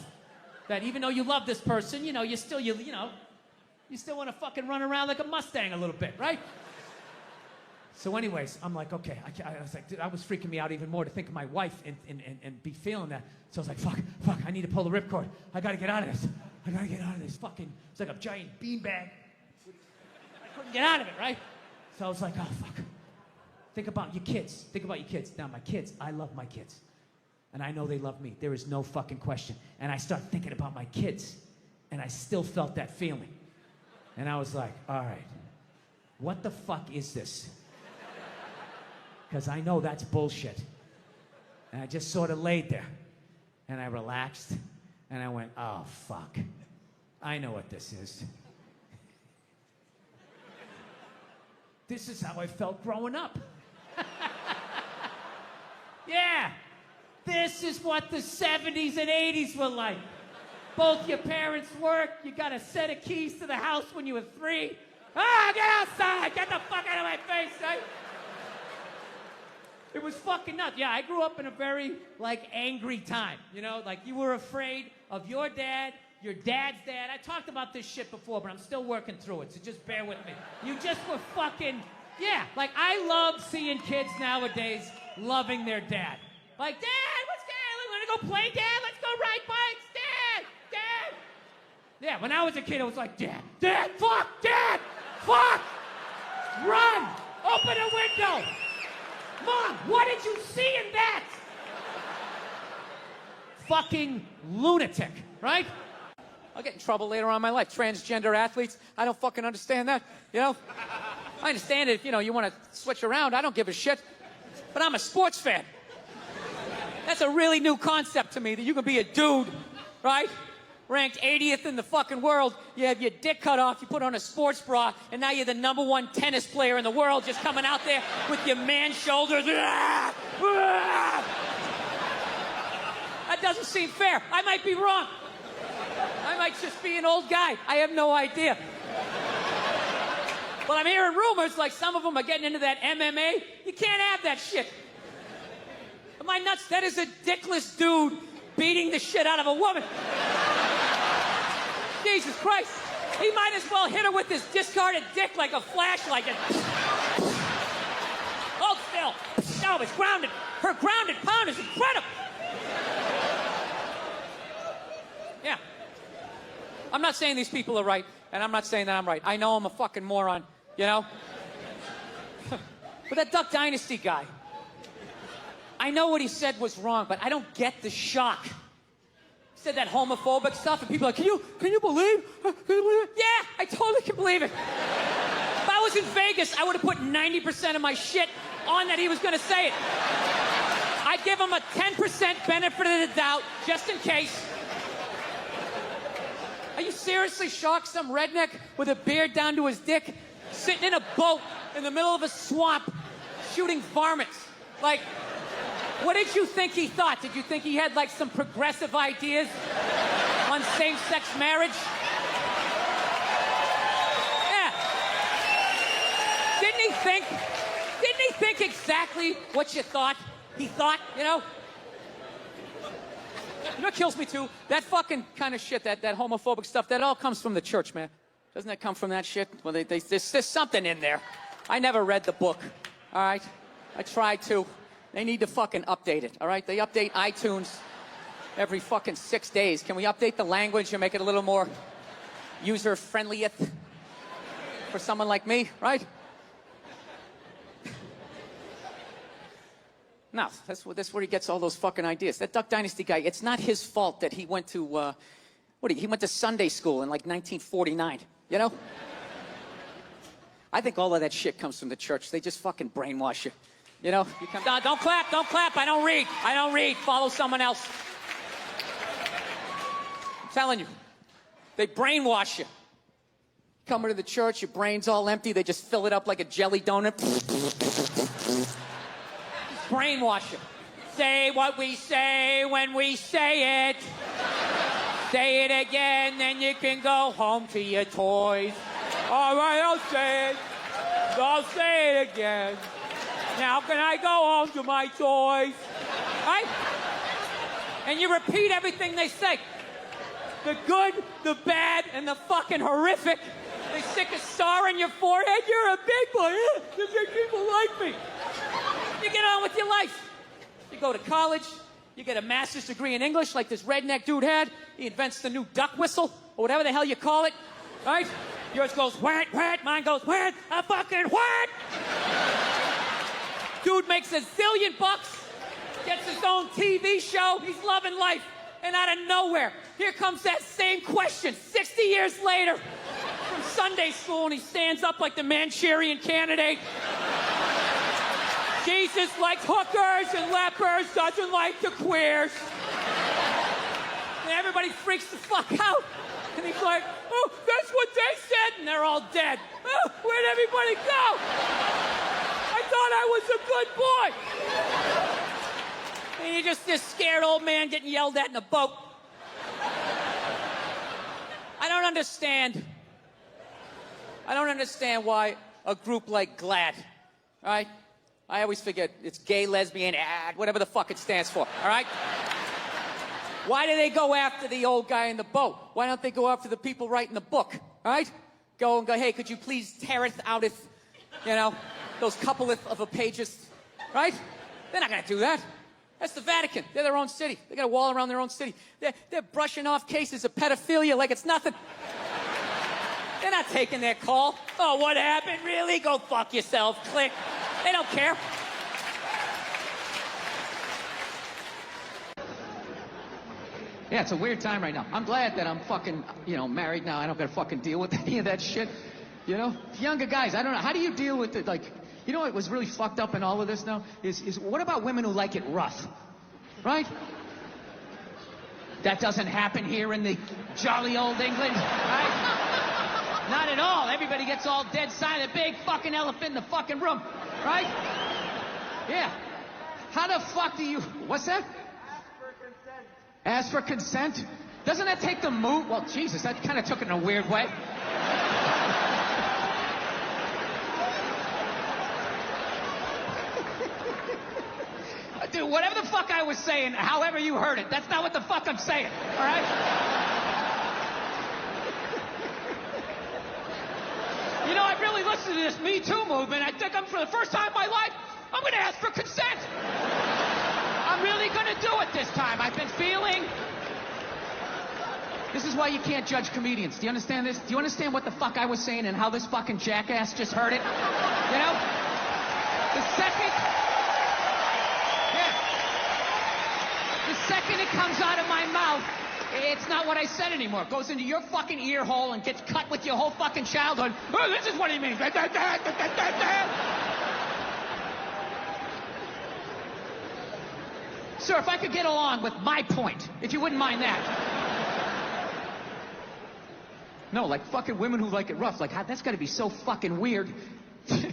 That even though you love this person, you still want to fucking run around like a Mustang a little bit, right? So anyways, I'm like, okay. I was like, dude, that was freaking me out even more to think of my wife and be feeling that. So I was like, fuck, I need to pull the ripcord. I gotta get out of this. I gotta get out of this fucking, it's like a giant beanbag. I couldn't get out of it, right? So I was like, oh, fuck. Think about your kids. Think about your kids. Now, my kids, I love my kids. And I know they love me. There is no fucking question. And I started thinking about my kids. And I still felt that feeling. And I was like, all right, what the fuck is this? Because I know that's bullshit. And I just sort of laid there. And I relaxed. And I went, oh, fuck. I know what this is. This is how I felt growing up. Yeah. This is what the 70s and 80s were like. Both your parents work. You got a set of keys to the house when you were 3. Ah, get outside. Get the fuck out of my face, right? It was fucking nuts. Yeah, I grew up in a very, like, angry time. You know, like, you were afraid of your dad, your dad's dad. I talked about this shit before, but I'm still working through it, so just bear with me. You just were fucking, yeah. Like, I love seeing kids nowadays loving their dad. Like, Dad, what's Dad? Want to go play, Dad? Let's go ride bikes, Dad, Dad. Yeah, when I was a kid, I was like, Dad, fuck, run, open a window. Mom, what did you see in that? Fucking lunatic, right? I'll get in trouble later on in my life. Transgender athletes, I don't fucking understand that, you know? I understand it if, you want to switch around. I don't give a shit. But I'm a sports fan. That's a really new concept to me, that you can be a dude, right? Ranked 80th in the fucking world. You have your dick cut off, you put on a sports bra, and now you're the #1 tennis player in the world, just coming out there with your man shoulders. That doesn't seem fair. I might be wrong. I might just be an old guy. I have no idea. But I'm hearing rumors like some of them are getting into that MMA. You can't have that shit. Am I nuts? That is a dickless dude beating the shit out of a woman. Jesus Christ. He might as well hit her with his discarded dick like a flashlight. And... Hold still. No, it's grounded. Her grounded pound is incredible. Yeah. I'm not saying these people are right, and I'm not saying that I'm right. I know I'm a fucking moron, you know? But that Duck Dynasty guy, I know what he said was wrong, but I don't get the shock. He said that homophobic stuff, and people are like, can you believe? Can you believe it? Yeah, I totally can believe it. If I was in Vegas, I would have put 90% of my shit on that he was going to say it. I'd give him a 10% benefit of the doubt, just in case. Are you seriously shocked? Some redneck with a beard down to his dick, sitting in a boat in the middle of a swamp, shooting varmints. Like, what did you think he thought? Did you think he had, like, some progressive ideas on same-sex marriage? Yeah. Didn't he think exactly what you thought he thought, you know? You know what kills me, too? That fucking kind of shit, that homophobic stuff, that all comes from the church, man. Doesn't that come from that shit? Well, there's something in there. I never read the book, all right? I tried to. They need to fucking update it, all right? They update iTunes every fucking 6 days. Can we update the language and make it a little more user-friendly for someone like me, right? No, that's where he gets all those fucking ideas. That Duck Dynasty guy, it's not his fault that he went to, he went to Sunday school in like 1949, you know? I think all of that shit comes from the church. They just fucking brainwash you. You know? No, don't clap. I don't read. Follow someone else. I'm telling you. They brainwash you. Coming to the church, your brain's all empty. They just fill it up like a jelly donut. Brainwash you. Say what we say when we say it. Say it again, then you can go home to your toys. All right, I'll say it. I'll say it again. Now can I go home to my toys? Right? And you repeat everything they say. The good, the bad, and the fucking horrific. They stick a star in your forehead. You're a big boy. The big people like me. You get on with your life. You go to college. You get a master's degree in English like this redneck dude had. He invents the new duck whistle, or whatever the hell you call it, right? Yours goes, whack, whack. Mine goes, whack, a fucking whack. Dude makes $1 zillion bucks, gets his own TV show. He's loving life. And out of nowhere, here comes that same question 60 years later from Sunday school, and he stands up like the Manchurian Candidate. Jesus likes hookers and lepers, doesn't like the queers. And everybody freaks the fuck out. And he's like, oh, that's what they said. And they're all dead. Oh, where'd everybody go? I thought I was a good boy. And you're just this scared old man getting yelled at in a boat. I don't understand why a group like GLAAD, all right? I always forget, it's gay, lesbian, whatever the fuck it stands for, all right? Why do they go after the old guy in the boat? Why don't they go after the people writing the book, all right? Go, hey, could you please teareth outeth, those coupleth of a pages, right? They're not gonna do that. That's the Vatican. They're their own city. They got a wall around their own city. They're brushing off cases of pedophilia like it's nothing. They're not taking their call. Oh, what happened? Really? Go fuck yourself. Click. They don't care. Yeah, it's a weird time right now. I'm glad that I'm fucking, married now. I don't gotta fucking deal with any of that shit. Younger guys, I don't know. How do you deal with it? Like, what was really fucked up in all of this now is what about women who like it rough? Right? That doesn't happen here in the jolly old England, right? Not at all. Everybody gets all dead silent. Big fucking elephant in the fucking room. Right? Yeah. How the fuck do you... What's that? Ask for consent. Doesn't that take the move? Well, Jesus, that kind of took it in a weird way. Dude, whatever the fuck I was saying, however you heard it, that's not what the fuck I'm saying, all right? I really listened to this Me Too movement. I think for the first time in my life, I'm going to ask for consent. I'm really going to do it this time. I've been feeling... This is why you can't judge comedians. Do you understand this? Do you understand what the fuck I was saying and how this fucking jackass just heard it? The second it comes out of my mouth, it's not what I said anymore. It goes into your fucking ear hole and gets cut with your whole fucking childhood. Oh, this is what he means. Sir, if I could get along with my point, if you wouldn't mind that. No, like fucking women who like it rough. Like, that's gotta be so fucking weird. I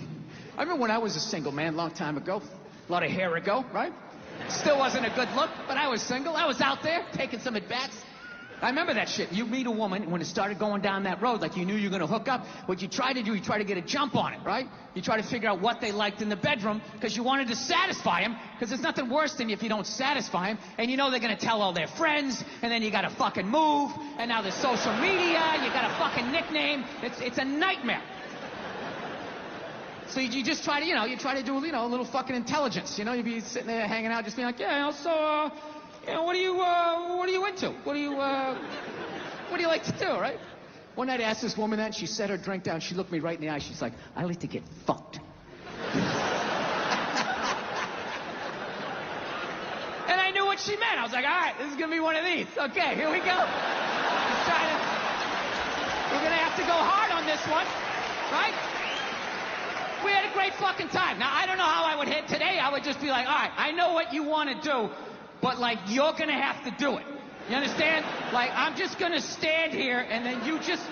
remember when I was a single man a long time ago. A lot of hair ago, right? Still wasn't a good look, but I was single. I was out there taking some at-bats. I remember that shit. You meet a woman, when it started going down that road, like you knew you were going to hook up, what you try to do, you try to get a jump on it, right? You try to figure out what they liked in the bedroom, because you wanted to satisfy them, because there's nothing worse than if you don't satisfy them, and you know they're going to tell all their friends, and then you got to fucking move, and now there's social media, you got a fucking nickname. It's a nightmare. So you just try to, you try to do, a little fucking intelligence. You'd be sitting there hanging out, just being like, what are you into? What do you like to do, right? One night I asked this woman that, and she set her drink down. She looked me right in the eye. She's like, I like to get fucked. And I knew what she meant. I was like, all right, this is going to be one of these. Okay, here we go. We're going to have to go hard on this one, right? We had a great fucking time. Now, I don't know how I would hit today. I would just be like, all right, I know what you want to do, but, you're going to have to do it. You understand? I'm just going to stand here, and then you just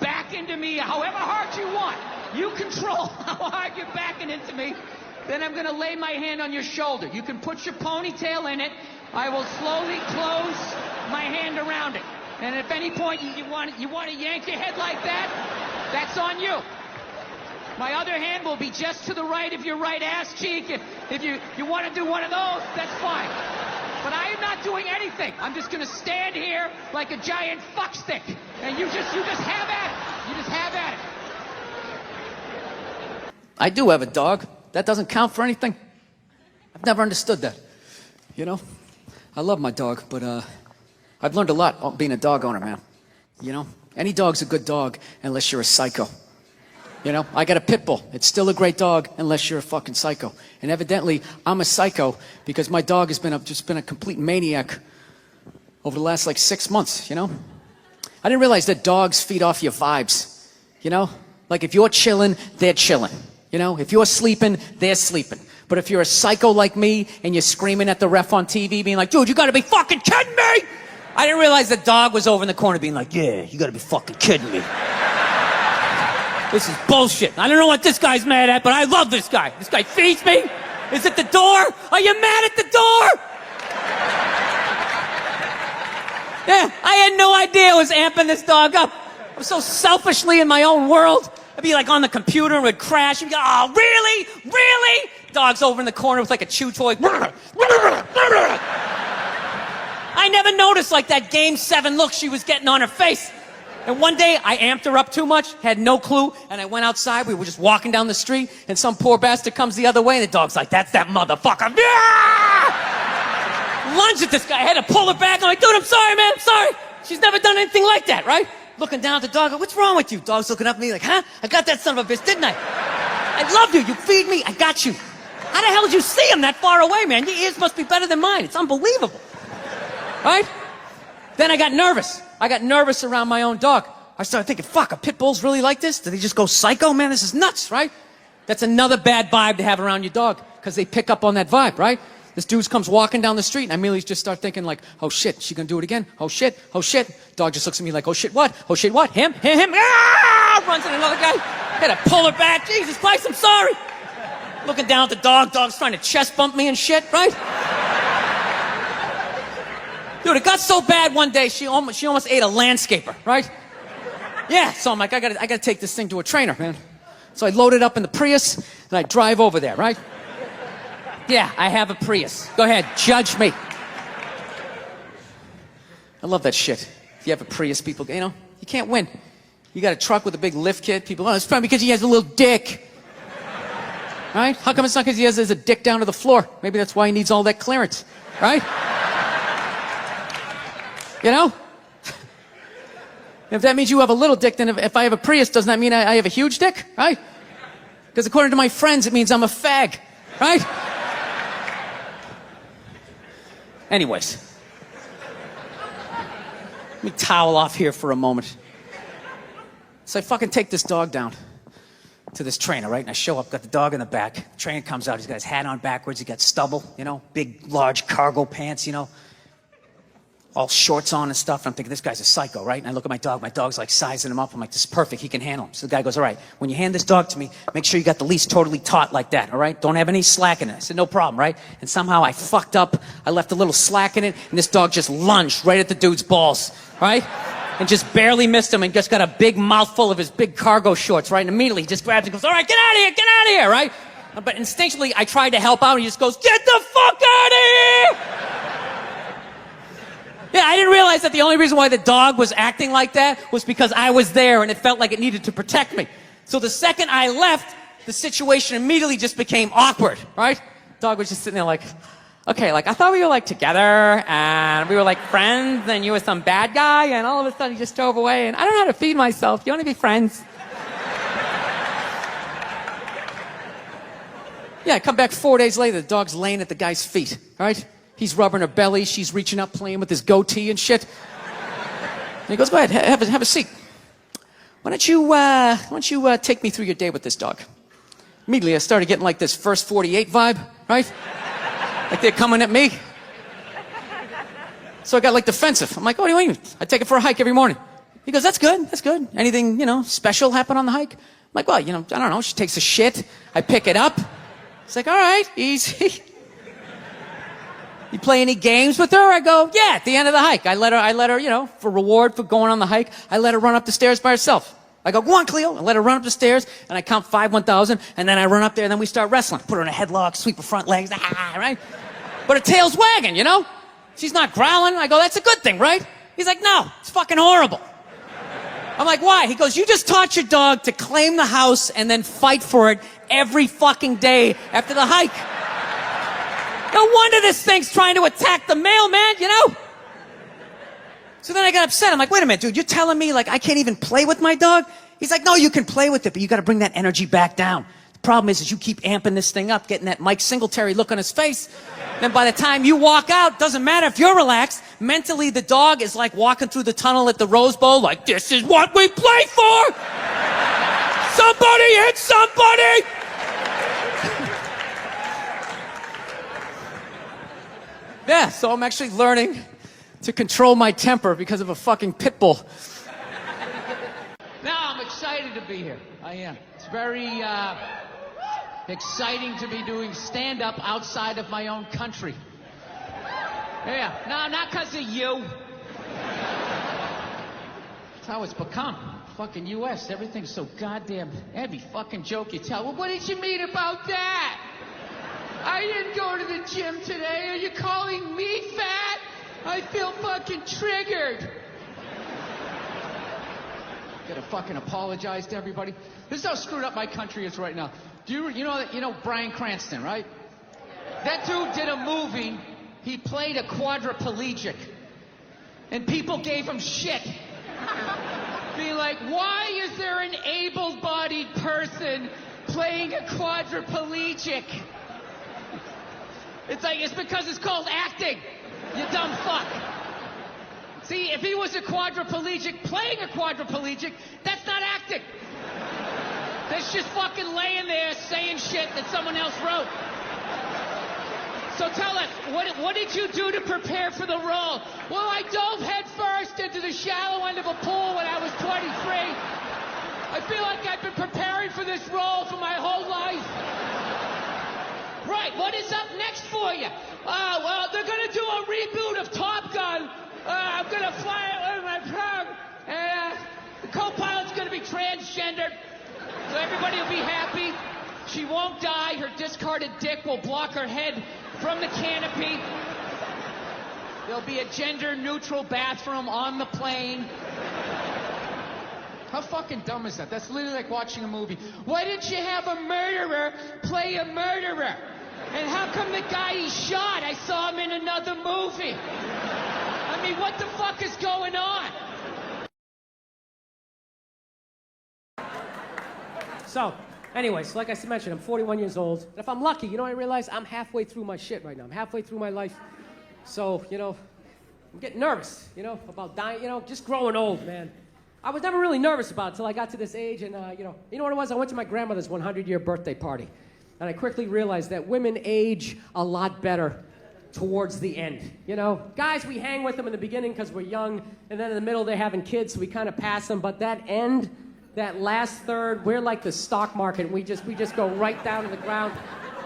back into me however hard you want. You control how hard you're backing into me. Then I'm going to lay my hand on your shoulder. You can put your ponytail in it. I will slowly close my hand around it. And if at any point you want to yank your head like that, that's on you. My other hand will be just to the right of your right ass cheek. If you want to do one of those, that's fine. But I am not doing anything. I'm just going to stand here like a giant fuckstick. And you just have at it. You just have at it. I do have a dog. That doesn't count for anything. I've never understood that. You know? I love my dog, but I've learned a lot being a dog owner, man. You know? Any dog's a good dog unless you're a psycho. You know? I got a pit bull. It's still a great dog unless you're a fucking psycho. And evidently, I'm a psycho because my dog has just been a complete maniac over the last, 6 months, you know? I didn't realize that dogs feed off your vibes, you know? Like, if you're chilling, they're chilling. You know? If you're sleeping, they're sleeping. But if you're a psycho like me and you're screaming at the ref on TV being like, dude, you gotta be fucking kidding me! I didn't realize the dog was over in the corner being like, yeah, you gotta be fucking kidding me. This is bullshit. I don't know what this guy's mad at, but I love this guy. This guy feeds me. Is it the door? Are you mad at the door? Yeah, I had no idea I was amping this dog up. I was so selfishly in my own world. I'd be like on the computer and would crash and go, oh, really? Really? Dog's over in the corner with like a chew toy. I never noticed like that Game 7 look she was getting on her face. And one day I amped her up too much, had no clue, and I went outside. We were just walking down the street, and some poor bastard comes the other way, and the dog's like, that's that motherfucker. Lunge at this guy. I had to pull her back. I'm like, dude, I'm sorry, man. I'm sorry. She's never done anything like that, right? Looking down at the dog. What's wrong with you? Dog's looking up at me like, huh? I got that son of a bitch, didn't I? I love you. You feed me. I got you. How the hell did you see him that far away, man? Your ears must be better than mine. It's unbelievable. Right? Then I got nervous. I got nervous around my own dog. I started thinking, fuck, are pit bulls really like this? Do they just go psycho? Man, this is nuts, right? That's another bad vibe to have around your dog, because they pick up on that vibe, right? This dude comes walking down the street, and I immediately just start thinking like, oh shit, she gonna do it again? Oh shit, oh shit. Dog just looks at me like, oh shit, what? Oh shit, what? Him? Ah! Runs at another guy. Had to pull her back. Jesus Christ, I'm sorry. Looking down at the dog. Dog's trying to chest bump me and shit, right? Dude, it got so bad one day, she almost ate a landscaper, right? Yeah, so I'm like, I gotta take this thing to a trainer, man. So I load it up in the Prius, and I drive over there, right? Yeah, I have a Prius. Go ahead, judge me. I love that shit. If you have a Prius, people, you can't win. You got a truck with a big lift kit, people, oh, it's probably because he has a little dick. Right? How come it's not because he has a dick down to the floor? Maybe that's why he needs all that clearance, right? You know? If that means you have a little dick, then if I have a Prius, doesn't that mean I have a huge dick, right? Because according to my friends, it means I'm a fag, right? Anyways. Let me towel off here for a moment. So I fucking take this dog down to this trainer, right? And I show up, got the dog in the back. The trainer comes out, he's got his hat on backwards, he got stubble, big, large cargo pants, all shorts on and stuff. And I'm thinking, this guy's a psycho, right? And I look at my dog's like sizing him up. I'm like, this is perfect, he can handle him. So the guy goes, all right, when you hand this dog to me, make sure you got the leash totally taut like that, all right? Don't have any slack in it. I said, no problem, right? And somehow I fucked up, I left a little slack in it, and this dog just lunged right at the dude's balls, right? And just barely missed him, and just got a big mouthful of his big cargo shorts, right? And immediately he just grabs and goes, all right, get out of here, right? But instinctually, I tried to help out, and he just goes, get the fuck out of here! Yeah, I didn't realize that the only reason why the dog was acting like that was because I was there and it felt like it needed to protect me. So the second I left, the situation immediately just became awkward, right? Dog was just sitting there like, okay, like I thought we were like together and we were like friends and you were some bad guy and all of a sudden you just drove away and I don't know how to feed myself. You want to be friends? Yeah, I come back 4 days later, the dog's laying at the guy's feet, right? He's rubbing her belly. She's reaching up, playing with his goatee and shit. And he goes, go ahead, have a seat. Why don't you take me through your day with this dog? Immediately, I started getting like this First 48 vibe, right? Like they're coming at me. So I got like defensive. I'm like, oh, what do you mean? I take it for a hike every morning. He goes, that's good, that's good. Anything, special happen on the hike? I'm like, well, I don't know. She takes a shit. I pick it up. It's like, all right, easy. You play any games with her? I go, yeah, at the end of the hike. I let her, for reward for going on the hike, I let her run up the stairs by herself. I go, go on, Cleo. I let her run up the stairs, and I count 5 1,000, and then I run up there, and then we start wrestling. Put her in a headlock, sweep her front legs, right? But her tail's wagging, She's not growling. I go, that's a good thing, right? He's like, no, it's fucking horrible. I'm like, why? He goes, you just taught your dog to claim the house and then fight for it every fucking day after the hike. No wonder this thing's trying to attack the mailman, you know? So then I got upset. I'm like, wait a minute, dude, you're telling me like I can't even play with my dog? He's like, no, you can play with it, but you got to bring that energy back down. The problem is you keep amping this thing up, getting that Mike Singletary look on his face. Then by the time you walk out, doesn't matter if you're relaxed, mentally the dog is like walking through the tunnel at the Rose Bowl like, this is what we play for! Somebody hit somebody! Yeah, so I'm actually learning to control my temper because of a fucking pit bull. Now I'm excited to be here. I am. It's very exciting to be doing stand-up outside of my own country. Yeah, no, not because of you. That's how it's become. Fucking U.S., everything's so goddamn... Every fucking joke you tell. Well, what did you mean about that? I didn't go to the gym today. Are you calling me fat? I feel fucking triggered. Gotta fucking apologize to everybody. This is how screwed up my country is right now. You know Bryan Cranston, right? That dude did a movie. He played a quadriplegic. And people gave him shit. Being like, why is there an able-bodied person playing a quadriplegic? It's because it's called acting, you dumb fuck. See, if he was a quadriplegic playing a quadriplegic, that's not acting. That's just fucking laying there saying shit that someone else wrote. So tell us, what did you do to prepare for the role? Well, I dove head first into the shallow end of a pool when I was 23. I feel like I've been preparing for this role for my whole life. Right, what is up next for you? Well, they're gonna do a reboot of Top Gun. I'm gonna fly it with my prop, and the co-pilot's gonna be transgendered, so everybody will be happy. She won't die. Her discarded dick will block her head from the canopy. There'll be a gender-neutral bathroom on the plane. How fucking dumb is that? That's literally like watching a movie. Why didn't you have a murderer play a murderer? And how come the guy he shot, I saw him in another movie? I mean, what the fuck is going on? So, anyways, like I mentioned, I'm 41 years old. And if I'm lucky, I realize I'm halfway through my shit right now. I'm halfway through my life. So, I'm getting nervous, about dying, just growing old, man. I was never really nervous about it until I got to this age. And, you know what it was? I went to my grandmother's 100-year birthday party. And I quickly realized that women age a lot better towards the end. Guys, we hang with them in the beginning because we're young. And then in the middle, they're having kids, so we kind of pass them. But that end... that last third, we're like the stock market. We just go right down to the ground.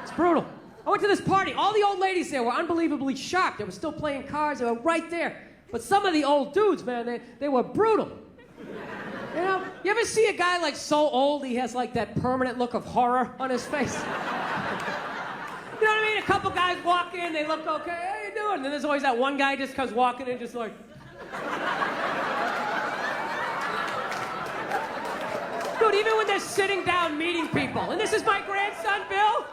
It's brutal. I went to this party. All the old ladies there were unbelievably sharp. They were still playing cards. They were right there. But some of the old dudes, man, they were brutal. You ever see a guy like so old he has like that permanent look of horror on his face? You know what I mean? A couple guys walk in, they look okay. How you doing? And then there's always that one guy just comes walking in just like... Dude, even when they're sitting down meeting people, and this is my grandson, Bill.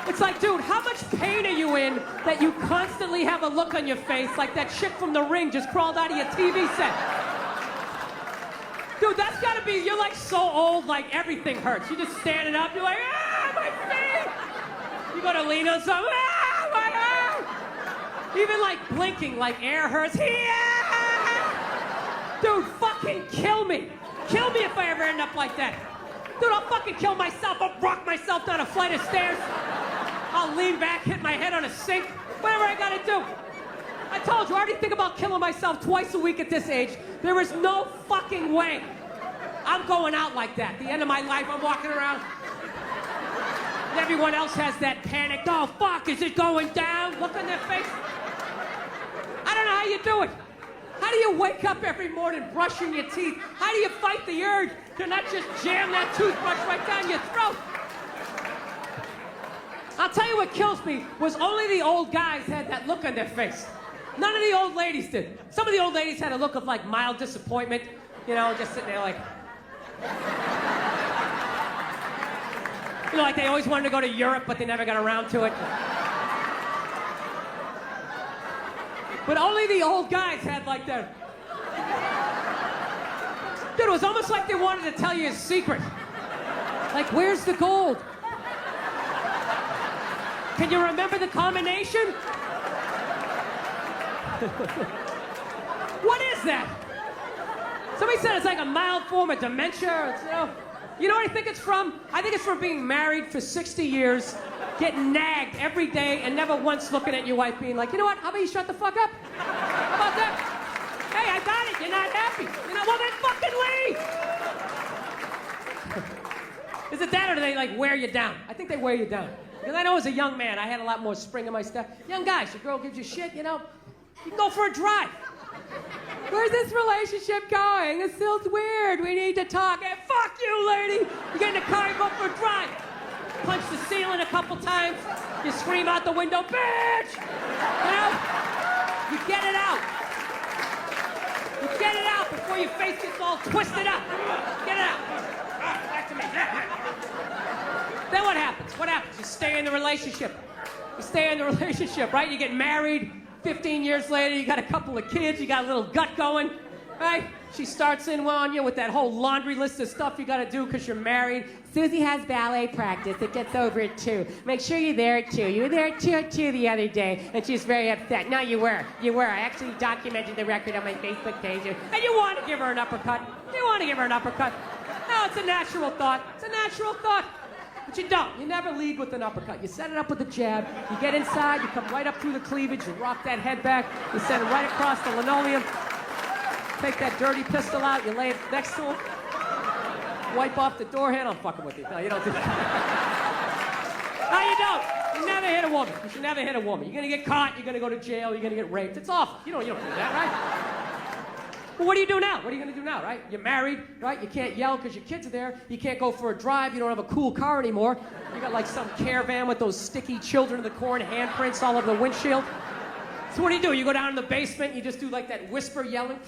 It's like, dude, how much pain are you in that you constantly have a look on your face like that chick from The Ring just crawled out of your TV set? Dude, that's gotta be, you're like so old, like everything hurts. You're just standing up, you're like, my feet! You gotta lean on something, my arm! Even like blinking, like air hurts, Dude, fucking kill me. Kill me if I ever end up like that. Dude, I'll fucking kill myself. I'll rock myself down a flight of stairs. I'll lean back, hit my head on a sink. Whatever I gotta do. I told you, I already think about killing myself twice a week at this age. There is no fucking way I'm going out like that. The end of my life, I'm walking around. And everyone else has that panic. Oh, fuck, is it going down? Look on their face. I don't know how you do it. How do you wake up every morning brushing your teeth? How do you fight the urge to not just jam that toothbrush right down your throat? I'll tell you what kills me was only the old guys had that look on their face. None of the old ladies did. Some of the old ladies had a look of like mild disappointment, you know, just sitting there like, you know, like they always wanted to go to Europe, but they never got around to it. But only the old guys had like their... Dude, it was almost like they wanted to tell you a secret. Like, where's the gold? Can you remember the combination? What is that? Somebody said it's like a mild form of dementia. You know what I think it's from? I think it's from being married for 60 years, getting nagged every day, and never once looking at your wife being like, you know what, how about you shut the fuck up? How about that? Hey, I got it, you're not happy. You know, well then fucking leave! Is it that or do they like wear you down? I think they wear you down. Because I know as a young man, I had a lot more spring in my step. Young guys, your girl gives you shit, you know, you can go for a drive. Where's this relationship going? It feels weird. We need to talk. Hey, fuck you, lady. You get in the car, you go for a drive. Punch the ceiling a couple times. You scream out the window, bitch! You know? You get it out. You get it out before your face gets all twisted up. Get it out. Back to me. Then what happens? What happens? You stay in the relationship. You stay in the relationship, right? You get married. 15 years later, you got a couple of kids, you got a little gut going, right? She starts in on you with that whole laundry list of stuff you gotta do because you're married. Susie has ballet practice. It gets over at 2. Make sure you're there at 2. You were there at 2 the other day, and she's very upset. No, you were. You were. I actually documented the record on my Facebook page. And you want to give her an uppercut. You want to give her an uppercut. No, it's a natural thought. It's a natural thought. But you don't. You never lead with an uppercut. You set it up with a jab. You get inside. You come right up through the cleavage. You rock that head back. You send it right across the linoleum. Take that dirty pistol out. You lay it next to him. Wipe off the door handle. I'm fucking with you. No, you don't do that. No, you don't. You never hit a woman. You should never hit a woman. You're going to get caught. You're going to go to jail. You're going to get raped. It's awful. You don't do that, right? Well, what do you do now? What are you going to do now, right? You're married, right? You can't yell because your kids are there. You can't go for a drive. You don't have a cool car anymore. You got like some caravan with those sticky children of the corn handprints all over the windshield. So what do? You go down in the basement. You just do like that whisper yelling.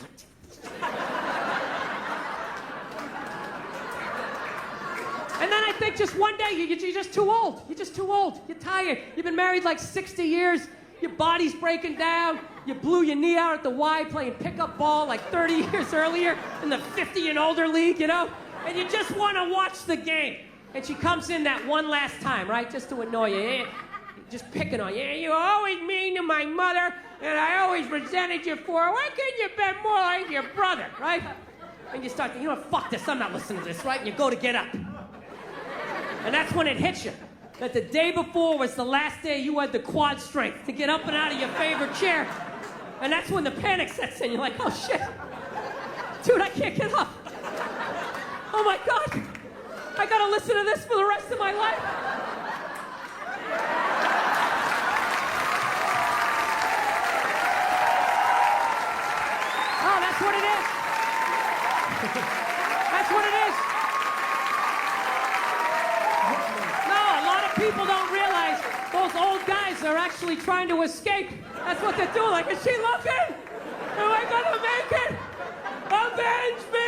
And then I think just one day, you're just too old. You're just too old. You're tired. You've been married like 60 years. Your body's breaking down. You blew your knee out at the Y playing pickup ball like 30 years earlier in the 50 and older league, you know? And you just want to watch the game. And she comes in that one last time, right? Just to annoy you. Yeah, just picking on you. You always mean to my mother, and I always resented you for her. Why couldn't you be more like your brother, right? And you start thinking, you know, fuck this, I'm not listening to this, right? And you go to get up. And that's when it hits you. That the day before was the last day you had the quad strength to get up and out of your favorite chair. And that's when the panic sets in. You're like, oh shit. Dude, I can't get up. Oh my God. I gotta listen to this for the rest of my life. Oh, that's what it is. That's what it is. People don't realize those old guys are actually trying to escape. That's what they're doing. Like, is she looking? Am I gonna make it? Avenge me!